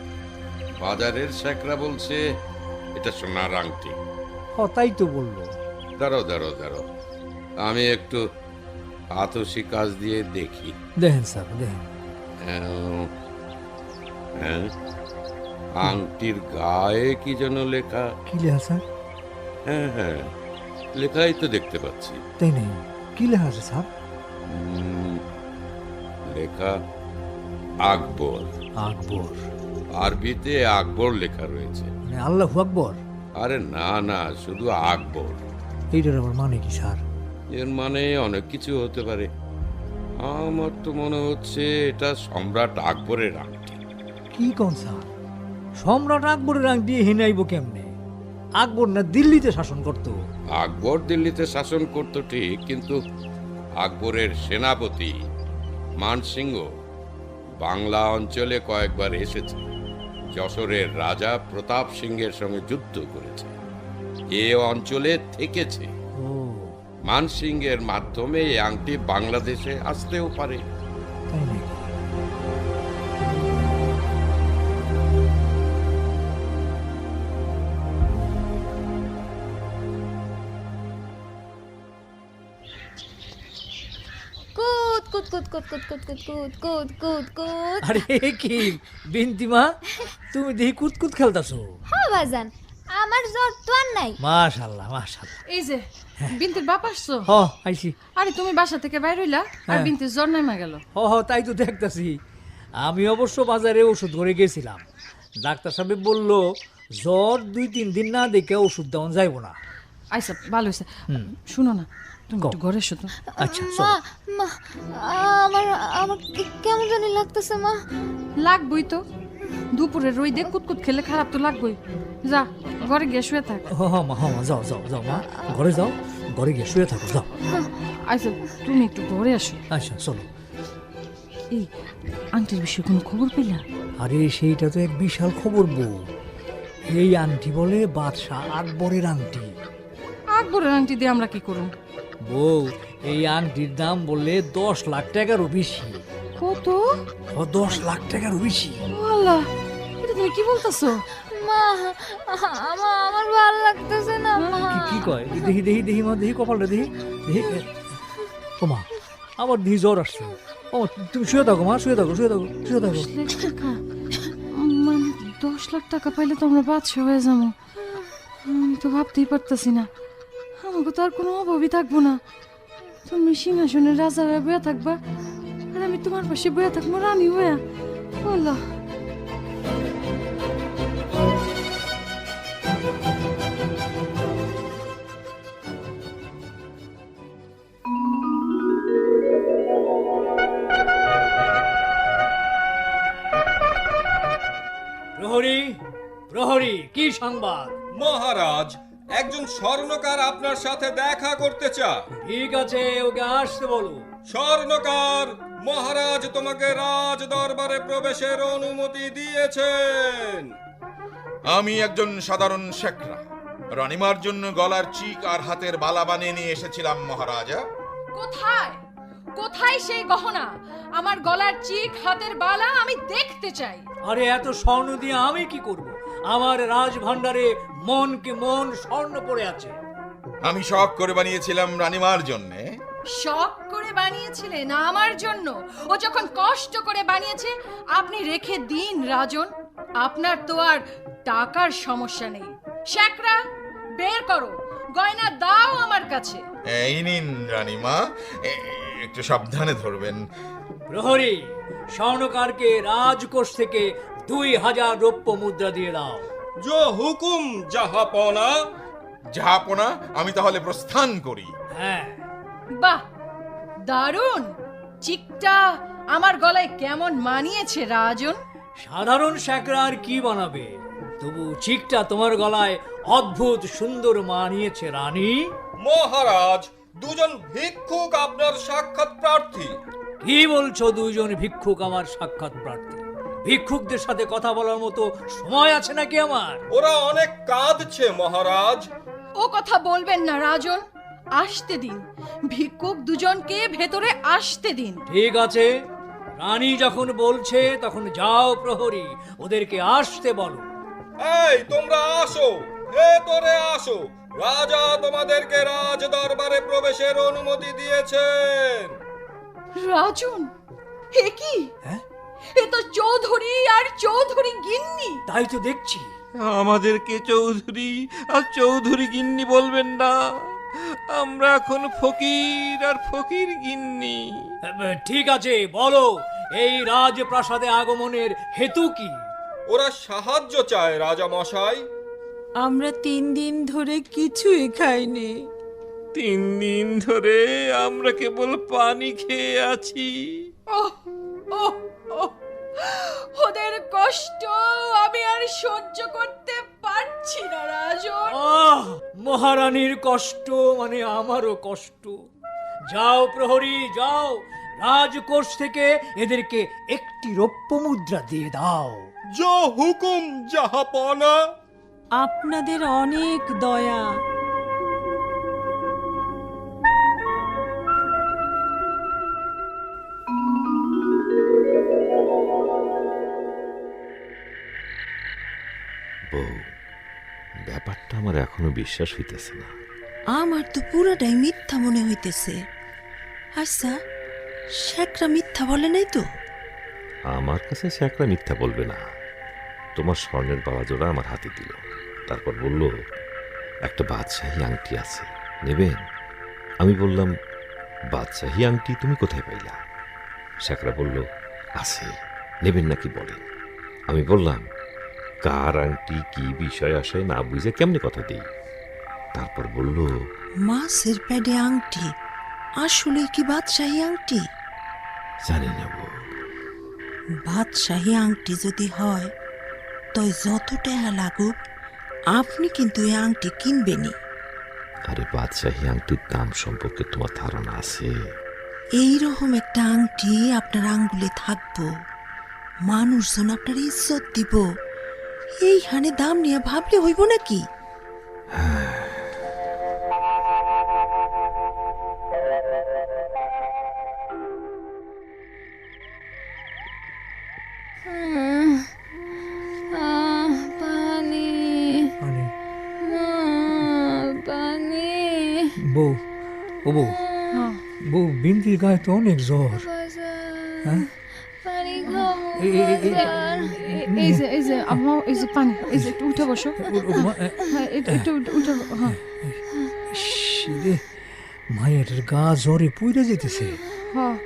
বাজারের শেখরা বলছে এটা সোনার আংটি। হ তাই তো বললো। দাঁড়ো, আমি একটু আতসী কাজ দিয়ে দেখি। দেখেন স্যার দেখেন। হ্যাঁ, আংটির গায়ে কি যেন লেখা। কি লেখা স্যার? হ্যাঁ, লেখাই তো দেখতে পাচ্ছি। তাই নেই, কি লেখা আছে স্যার? লেখা আকবর। আকবর? আরবিতে আকবর লেখা রয়েছে। মানে আল্লাহু আকবর? আরে না না, শুধু আকবর। এইটার আবার মানে কি স্যার? এর মানে অনেক কিছু হতে পারে। আমার তো মনে হচ্ছে এটা সম্রাট আকবরের আংটি। কি কোন স্যার? সম্রাট আকবরের আংটি হেনে আইব কেমনে? আকবর না দিল্লিতে শাসন করতো? আকবর দিল্লিতে শাসন করতো ঠিক, কিন্তু আকবরের সেনাপতি মানসিংহ বাংলা অঞ্চলে কয়েকবার এসেছে। যশোরের রাজা প্রতাপ সিংহের সঙ্গে যুদ্ধ করেছে, এ অঞ্চলে থেকেছে। ও মানসিংহের মাধ্যমে এই আংটি বাংলাদেশে আসতেও পারে। তাই নাকি? কুত কুত কুত কুত কুত কুত কুত কুত কুত কুত কুত। আরে কি বিন্তিমা, তুমি দেখি কুতকুত খেলতাছো? হ্যাঁ বাজান, আমার জ্বর তো আর নাই। মাশাআল্লাহ মাশাআল্লাহ। এই যে বিনতির বাপ আসছো? হ আইছি। আরে তুমি বাসা থেকে বাইর হইলা আর হ্যাঁ। বিনতির জ্বর নাইমা গেল। তাই তো দেখতাছি। আমি অবশ্য বাজারে ওষুধ করে গেছিলাম, ডাক্তার সাহেব বলল জ্বর 2-3 দিন না দেখে ওষুধ দেওয়া যাইব না। আচ্ছা ভালো হয়েছে। শুনো না, তুমি একটু ঘরে এসো তো। আচ্ছা মা চলো। মা আমার আমার কেমন জানি লাগতেছে মা। লাগবই তো, দুপুরে রইদে কুতকুত খেলে খারাপ তো লাগবই। যা ঘরে গিয়ে শুয়ে থাক। মা যাও যাও যাও মা, ঘরে যাও, ঘরে গিয়ে শুয়ে থাকো যাও। আচ্ছা তুমি একটু ঘরে আসো। আচ্ছা চলো। এই আন্টির বিষয়ে কোনো খবর পেলা? আরে সেইটা তো এক বিশাল খবর বউ। এই আংটি বলে বাদশাহ আকবরের আংটি। আকবরের আন্টি দিয়ে আমরা কি করুন? বউ, এই আংটির দাম বললে 10 লাখ টাকারও বেশি। কত? 10 লাখ টাকারও বেশি। আল্লাহ, এটা তুমি কি বলতেছো? মা আমার ভালো লাগতেছে না মা। কি কয়? দেখি দেখি দেখি মা, দেখি কপালটা দেখি দেখি। ও মা, আমার দেখি জ্বর আসছে। ও তুমি শুয়ে থাকো মা, শুয়ে থাকো শুয়ে থাকো শুয়ে থাকো। 10 লাখ টাকা? মানে 10 লাখ টাকা পাইলে তো আমরা বাদশা হয়ে যাবো। আমি তো ভাবতেই পারতেছি না, আমাকে তো আর কোনো অভাবই থাকবো না। তুমি সিংহাসনে রাজা হয়ে বয়ে থাকবা আর আমি তোমার পাশে বয়ে থাকবো রানী হয়ে। আল্লাহ, প্রহরী প্রহরী, কি সংবাদ? মহারাজ, একজন স্বর্ণকার আপনার সাথে দেখা করতে চায়। ঠিক আছে, ওকে আসতে বলো। স্বর্ণকার, মহারাজ তোমাকে রাজ দরবারে প্রবেশের অনুমতি দিয়েছেন। আমি একজন সাধারণ শেখরা, রানিমার জন্য গলার চিক আর হাতের বালা বানিয়ে নিয়ে এসেছিলাম মহারাজা। কোথায় কোথায় সেই গহনা? আমার গলার চিক হাতের বালা আমি দেখতে চাই। আরে এত স্বর্ণ দিয়ে আমি কি করব? আমার রাজভাণ্ডারে মনকে মন স্বর্ণ পড়ে আছে। আমি শখ করে বানিয়েছিলাম রানিমার জন্যে। শখ করে বানিয়েছিলেন আমার জন্য? ও যখন কষ্ট করে বানিয়েছে আপনি রেখে দিন রাজন। আপনার তো আর টাকার সমস্যা নেই। শেখরা, বের করো, গয়না দাও আমার কাছে। এই নিন রানিমা, একটু সাবধানে ধরবেন। প্রহরী, স্বর্ণকারকে রাজকোষ থেকে 2000 রৌপ্য মুদ্রা দিয়ে দাও। জো হুকুম জাহাপনা। জাহাপনা, আমি তাহলে প্রস্থান করি। হ্যাঁ। বাহ, দারুণ! চিকটা আমার গলায় কেমন মানিয়েছে রাজন। সাধারণ শেখরা আর কি বানাবে, তবু চিকটা তোমার গলায় অদ্ভুত সুন্দর মানিয়েছে রানী। মহারাজ, দুজন ভিক্ষুক আপনার সাক্ষাৎ প্রার্থী। কি বলছো? 2 জন ভিক্ষুক আমার সাক্ষাৎ প্রার্থী? ভিক্ষুকদের সাথে কথা বলার মতো সময় আছে নাকি আমার? ওরা অনেক কাঁদছে মহারাজ। ও কথা বলবেন না রাজন, আসতে দিন। ভিক্ষুক দুজনকে ভেতরে আসতে দিন। ঠিক আছে, রানী যখন বলছে তখন যাও প্রহরী, ওদেরকে আসতে বলো। এই তোমরা আসো, ভেতরে আসো। রাজা তোমাদেরকে রাজ দরবারে প্রবেশের অনুমতি দিয়েছেন। রাজন, এ কি? হ্যাঁ? এ তো চৌধুরী আর চৌধুরী গিন্নি। তাই তো দেখছি। আমাদেরকে চৌধুরী আর চৌধুরী গিন্নি বলবেন না, আমরা এখন ফকির আর ফকির গিন্নি। ঠিক আছে, বলো এই রাজপ্রাসাদে আগমনের হেতু কি? ওরা সাহায্য চায় রাজা মশাই। আমরা 3 দিন ধরে কিছুই খাইনি। 3 দিন ধরে আমরা কেবল পানি খেয়ে আছি। ওদের কষ্ট আমি আর সহ্য করতে পারছি না রাজন। মহারানীর কষ্ট মানে আমারও কষ্ট। যাও প্রহরী, যাও, রাজকোষ থেকে এদেরকে একটি রৌপ্য মুদ্রা দিয়ে দাও। যা হুকুম জাহাপনা। আপনাদের অনেক দয়া। বউ, ব্যাপারটা আমার এখনো বিশ্বাস হইতেছে না। আমার তো পুরাটাই মিথ্যা মনে হইতেছে। আচ্ছা, শেখরা মিথ্যা বলে নাই তো? আমার কাছে সে একটা মিথ্যা বলবে না। তোমার স্বর্ণের বাবা জোড়া আমার হাতে দিল, তারপর বলল একটা বাদশাহী আংটি আছে, নেবেন? আমি বললাম, বাদশাহী আংটি তুমি কোথায় পাইলা? শেখরা বলল, আছে, নেবেন নাকি বলেন। আমি বললাম, কার আংটি, কি বিষয় আশায় না বুঝে কেমনে কথা দেই। তারপর বলল, মাছের প্যাডে আংটি আসলে কি বাদশাহী আংটি? জানি না বউ। বাদশাহী আংটি যদি হয় তো যত টাকা লাগুক আপনি কিন্তু এই আংটি কিনবেনই। আরে বাদশাহী আংটির দাম সম্পর্কে তোমার ধারণা আছে? এইরকম একটা আংটি আপনার আঙ্গুলে থাকবো, মানুষজন আপনার ইজ্জত দিব, এইখানে দাম নিয়ে ভাবলে হইব নাকি? পানি মানে পানি। বউ, ও বউ, বউ, বিন্দির গায়ে তো অনেক জ্বর। হ্যাঁ? পানি খাবো। এই যে আম্মা, এই যে পানি, এই যে একটু উঠে বসো। হ্যাঁ, একটু উঠে। হ্যাঁ রে, মায়ের গা জ্বরে পুইরে যেতেছে। হ্যাঁ,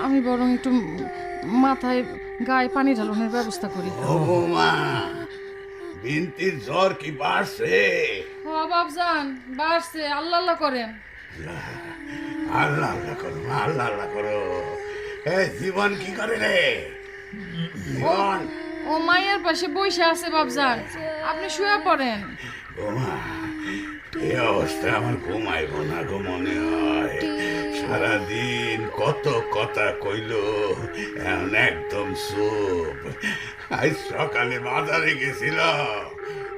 আমি বরং একটু মাথায় গায়ে পানি ঢালানোর ব্যবস্থা করি। ও বৌমা, বিনতির জ্বর কি বাড়ছে? হ্যাঁ বাবজান, বাড়ছে। আল্লাহ আল্লাহ করেন। আল্লাহ আল্লাহ করো, আল্লাহ আল্লাহ করো। এই জীবন কি করে রে? জীবন ও মায়ের পাশে বসে আছে বাবজান, আপনি শুয়ে পড়েন। বৌমা, এই অবস্থায় আমার ঘুমাইব না গো মনে হয়। সারাদিন কত কথা কইলো, এখন একদম চুপ। আজ সকালে বাজারে গেছিল,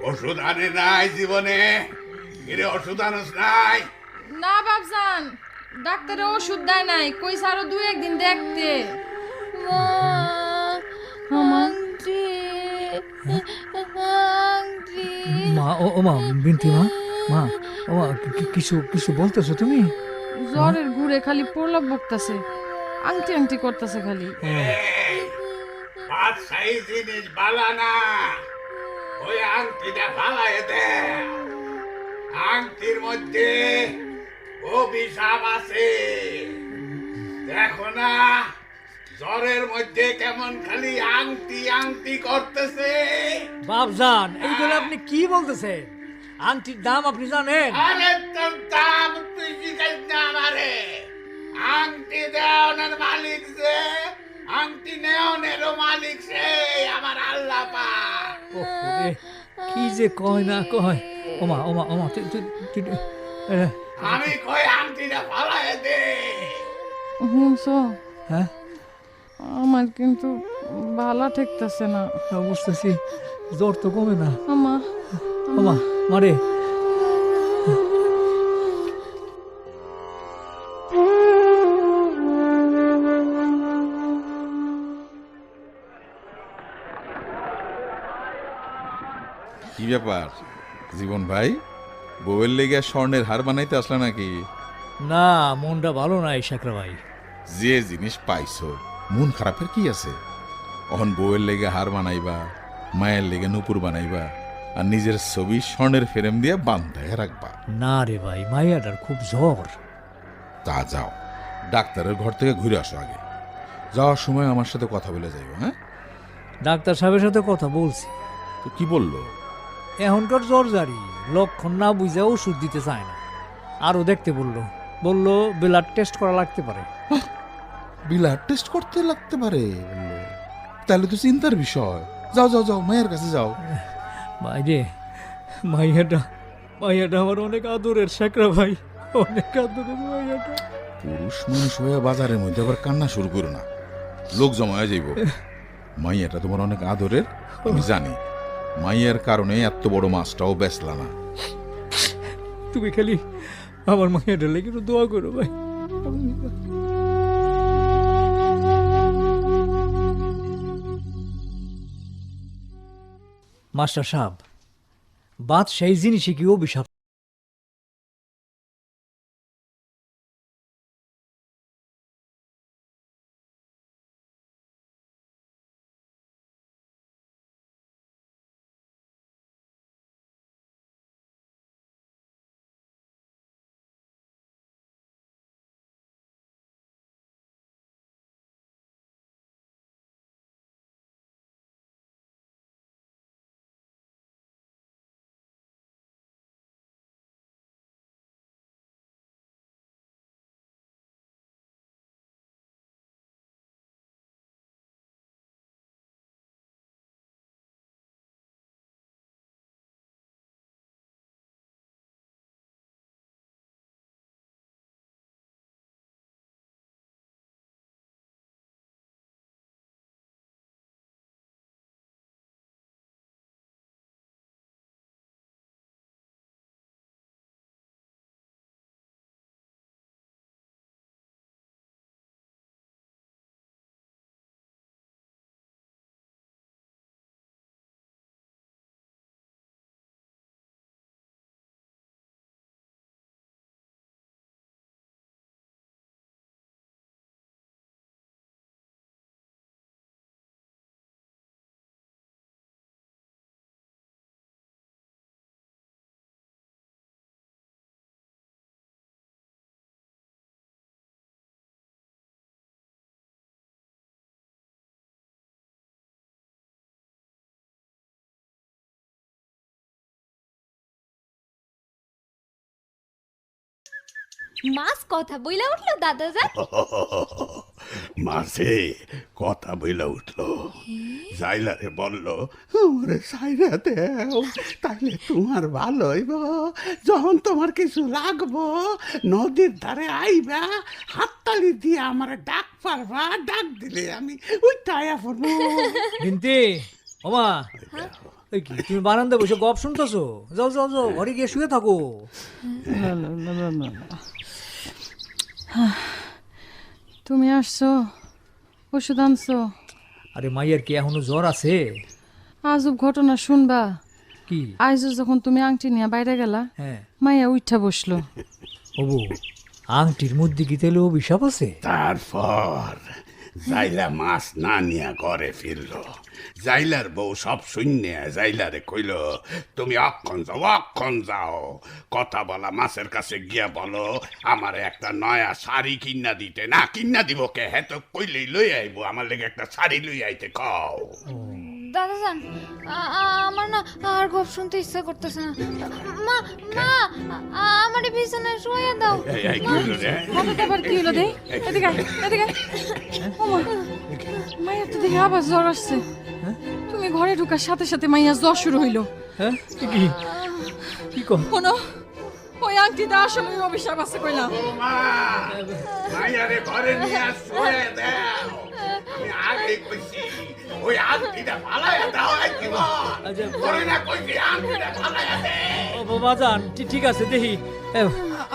ওষুধ আনে নাই জীবনে। কিরে, ওষুধ আনস নাই? না বাবজান, ডাক্তারে ওষুধ দেয় নাই, কইছে আরো 2-1 দিন দেখতে। মা, ও মা, বিন্তি মা, মা, ও মা, কিছু কিছু বলতেছো তুমি? জ্বরের ঘুরে খালি প্রলাপ বকতাছে, আংটি আংটি করতেছে খালি। বাদশাহী জিনিস বালা না, ওই আংটিটা ফালায় দে। আংটির মধ্যে অভিশাপ আছে, দেখো না জ্বরের মধ্যে কেমন খালি আংটি আংটি করতেছে। বাবজান, এইগুলো আপনি কি বলতেছেন? আংটির দাম আপনি জানেন? আরে তোর দাম তুই জিজ্ঞেস না আমারে। আংটি দেওয়ানের মালিক যে, আংটি নেওয়ানেরও মালিক সে, আমার আল্লাহ পাক। ওরে, কি যে কয় না কয়। ওমা ওমা ওমা, আমি কই আংটিটা ফালায় দে। শুনছো, হ্যাঁ, আমার কিন্তু ভালো ঠেকতেছে না। বুঝতেছি, জ্বর তো কমে না। আমা, ওমা মারে। কি ব্যাপার জীবন ভাই, বউয়ের লেগে স্বর্ণের হার বানাইতে আসলা নাকি? না, মনটা ভালো নাই শেখরা ভাই। যে জিনিস পাইছো, মন খারাপের কি আছে? অহন বউয়ের লেগে হার বানাইবা, মায়ের লেগে নুপুর বানাইবা, আর নিজের ছবি স্বর্ণের ফ্রেম দিয়ে বান্ধায় রাখবা। না রে ভাই, মাইয়াটার খুব জ্বর। তা যাও, ডাক্তারের ঘর থেকে ঘুরে আসো আগে। যাওয়ার সময় আমার সাথে কথা বলে যাইও। হ্যাঁ, ডাক্তার সাহেবের সাথে কথা বলছি। তো কি বললো? এখনকার জ্বর জারি, লক্ষণ না বুঝে ওষুধ দিতে চায় না। আরও দেখতে বললো ব্লাড টেস্ট করা লাগতে পারে। ব্লাড টেস্ট করতে লাগতে পারে বললো। তাহলে তো চিন্তার বিষয়। যাও যাও যাও, মায়ের কাছে যাও। ভাই রে, মাইয়াটা আমার অনেক আদরের শেখরা ভাই, অনেক আদরের মাইয়াটা। পুরুষ মানুষ হয়ে বাজারের মধ্যে আবার কান্না শুরু করো না, লোক জমা হয়ে যাইব। মাইয়াটা তোমার অনেক আদরের, আমি জানি। মাইয়ার কারণে এত বড় মাছটাও বেচলা না। তুমি খালি আমার মাইয়াটা লেগে একটু দোয়া করো ভাই। মাস্টার সাহেব, বাদ সেই জিনিসই কি অভিশাপ? মাছ কথা বইলা উঠলো দাদা যান। মাসে কথা বইলা উঠলো, জাইলারে বলল আমারে সাইরা দেও, তাইলে তোমার ভালো হইব। যখন তোমার কিছু লাগবো নদীর ধারে আইবা, হাততালি দিয়ে আমারে ডাক পারবা, ডাক দিলে আমি উঠাইয়া পড়বো। বিনতি, ওমা, এই কি তুমি বারান্দা বসে গপ শুনতেছো? যাও যাও যাও, ঘরে গিয়ে শুয়ে থাকো। তুমি আসছো, ওষুধ আনছো? আরে মাইয়ার কি এখনো জ্বর আছে? আজব ঘটনা শুনবা। কি? আইজো যখন তুমি আংটি নিয়ে বাইরে গেলা, হ্যাঁ, মাইয়া উঠা বসলো। ওবু, আংটির মধ্যে কি তেলে অভিশাপ আছে? তারপর জাইলা মাছ না নিয়া ঘরে ফিরলো। জাইলার বউ সব শূন্য জাইলারে কইল তুমি অক্ষণ যাও, কথা বলা মাছের কাছে গিয়া বলো আমারে একটা নয়া শাড়ি কিনা দিতে। না কিনা দিব কে, হ্যাঁ তো কইলেই লই আইবো, আমার লেগে একটা শাড়ি লই আইতে কও। দাদা যান, আমার না আর গপ শুনতে ইচ্ছা করতেছে না। মা মা, আমারে বিছানায় শুয়ে দাও। এই কি হলো রে? হঠাৎ আবার কি হলো? দেই এদিকে এদিকে। ওমা, মাইয়া তো দেখে আবার জ্বর আসছে। তুমি ঘরে ঢোকার সাথে সাথে মাইয়া জ্বর শুরু হইলো। হ্যাঁ, কি কি কর? শোনো, ওই আংটিটা আসলে অভিশাপ আছে কইলাম। মাইয়ারে ঘরে নিয়ে শুয়ে দাও, আমি আগে কইছি ওই আংটিটা ফালাইয়া দাও। ঘরে না কইছি আংটিটা ফালাইয়া দে। ও বাবা জান, ঠিক আছে দেখি।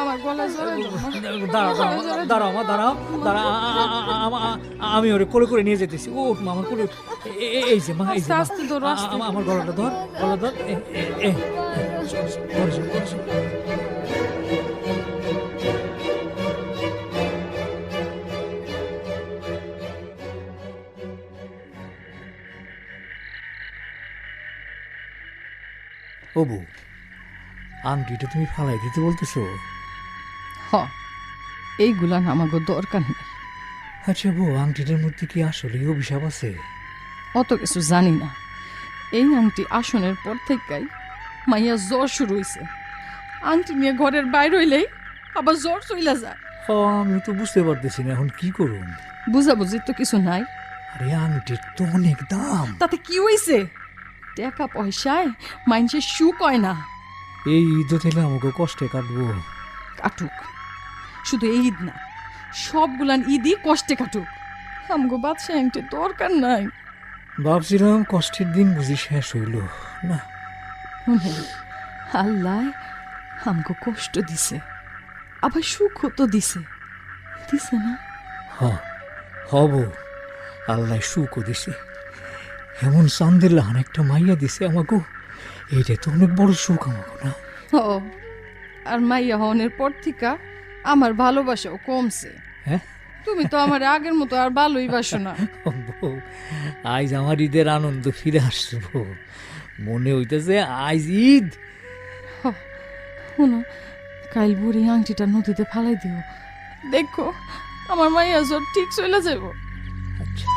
আমার গলায় জ্বর হইলো। দাঁড়াও, আমি ওরে কোলে করে নিয়ে যেতেছি। ও মা, আমার কোলে, এই যে মা, এই যে আস্তে ধরো, আস্তে। আমার গলাটা ধর। ও বউ, আংটিটা তুমি ফালাই দিতে বলতেছো? হ, এইগুলা আমাকে দরকার নেই। আচ্ছা বউ, আংটিটার মধ্যে কি আসলেই অভিশাপ আছে? অত কিছু জানি না। এই আংটি আসনের পর থেকেই মাইয়া জ্বর শুরু হইছে। আংটি নিয়ে ঘরের বাইরে হইলেই আবার জ্বর চইলা যায়। আমি তো বুঝতে পারতেছি না এখন কি করুন। বুঝাবুঝি তো কিছু নাই। আরে আংটির তো অনেক দাম। তাতে কি হইছে? টাকা পয়সায় মানুষের সুখ হয় না। এই ঈদ থেকে আমাকে কষ্টে কাটবো। কাটুক, শুধু এই ঈদ না, সবগুলান ঈদই কষ্টে কাটুক। আমগো বাদশা আংটির দরকার নাই। ভাবছিলাম কষ্টের দিন বুঝি শেষ হইল না। আল্লাহ আমগো কষ্ট দিছে, আবার সুখও তো দিছে, দিছে না? হব, আল্লাহ সুখও দিছে। এমন চান্দের লাহান একটা মাইয়া দিছে আমাকে, এইটা তো অনেক বড় সুখ আমাকে না। আর মাইয়া হওয়ার পর থেকে আমার ভালোবাসাও কমছে। হ্যাঁ, তুমি তো আমার আগের মতো আর ভালোই বাসো না। বউ, আজ আমার ঈদের আনন্দ ফিরে আসছে বউ। মনে হইতেছে আজ ঈদ। শোনো, কাল বুড়ি আংটিটা নদীতে ফালাই দিও, দেখো আমার মাইয়া জ্বর ঠিক চলে যাব। আচ্ছা।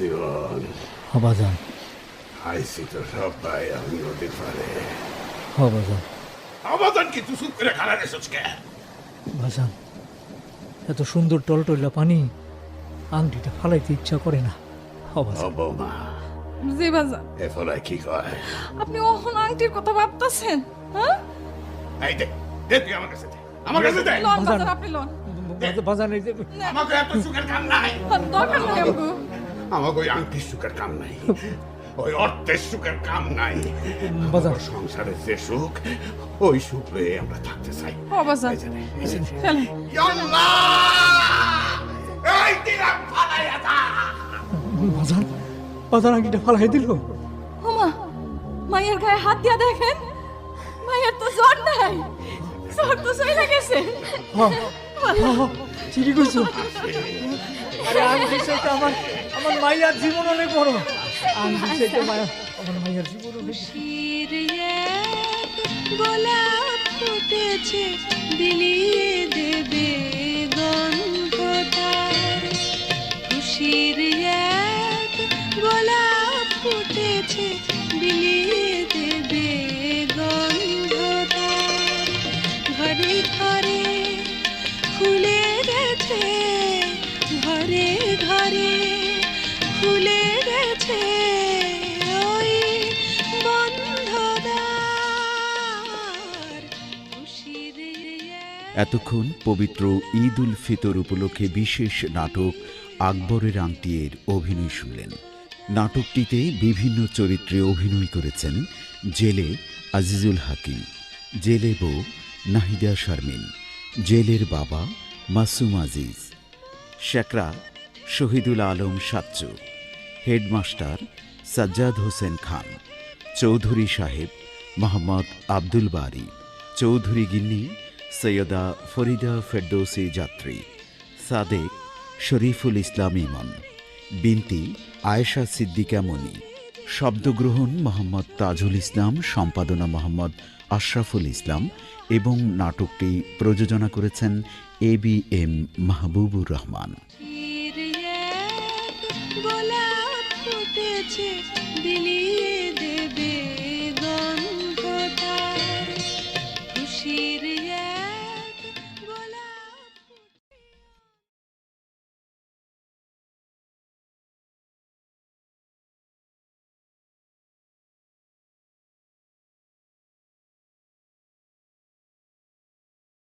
জীবন হবাজান, আইসি তো সবাই আমি নদী পারে। হবাজান, অবদান কি তুই চুপ করে খালা রেছিস কে? বাজান, এত সুন্দর টলটলা পানি আংটিটা ফালাইতে ইচ্ছা করে না। হবাজান, বৌমা জি বাজান। এ ফলাই কি কয়? আপনি ওহন আংটির কথা ভাবতেছেন? হ্যাঁ, এই দে, দে তুই আমার কাছে দে, আমার কাছে দে। লন বাজান, আপনি লন। বাজান, এই যে আমাকে এত সুখের কাম নাই। দরকার নাই আমগো। আমাকে ওই আংটির সুখের কাম নাই, ওই অর্থের সুখের কাম নাই। বাজান, আমার সংসারের যে সুখ, ওই সুখ লয়ে আমরা থাকতে চাই। ও বাজান, এই যে নে, এই যে নে। ফেলে। ইয়াল্লাহ! এই দিলাম ফালাইয়া দা। বাজান, বাজান আংটিটা ফালাই দিল। ওমা, মায়ের গায়ে হাত দিয়া দেখেন, মায়ের তো জ্বর নাই, জ্বর তো চলে গেছে। ঠিকই কইছো। আরে আংটি চাইতে আমার মাইয়ার জীবন অনেক বড়। আংটি চাইতে আমার মাইয়ার জীবন অনেক। গোলাপ ফুটেছে বিলিয়ে দেবে গন্ধটার, খুশির এক গোলাপ ফুটেছে বিলিয়ে দেবে গন্ধটার, ঘরে ঘরে ফুলে গেছে, ঘরে ঘরে ফুলে গেছে ওই বন্ধদার, খুশির এতক্ষণ পবিত্র ঈদ উল ফিতর উপলক্ষে বিশেষ নাটক আকবরের আংটির অভিনয় শুনলেন। নাটকটিতে বিভিন্ন চরিত্রে অভিনয় করেছেন জেলে আজিজুল হাকিম, জেলে বউ নাহিদা শারমিন, জেলের বাবা মাসুম আজিজ, শেকরা শহীদুল আলম সাচ্চু, হেডমাস্টার সাজ্জাদ হোসেন খান, চৌধুরী সাহেব মোহাম্মদ আব্দুল বারি, চৌধুরী গিন্নি সৈয়দা ফরিদা ফেরদৌসি যাত্রী, সাদেক শরীফুল ইসলাম ইমন, বিনতি আয়েশা সিদ্দিকা মনি, শব্দগ্রহণ মোহাম্মদ তাজুল ইসলাম, সম্পাদনা মোহাম্মদ আশরাফুল ইসলাম এবং নাটকটি প্রযোজনা করেছেন ABM মাহবুবুর রহমান। গোলাপ ফুটেছে বিলিয়ে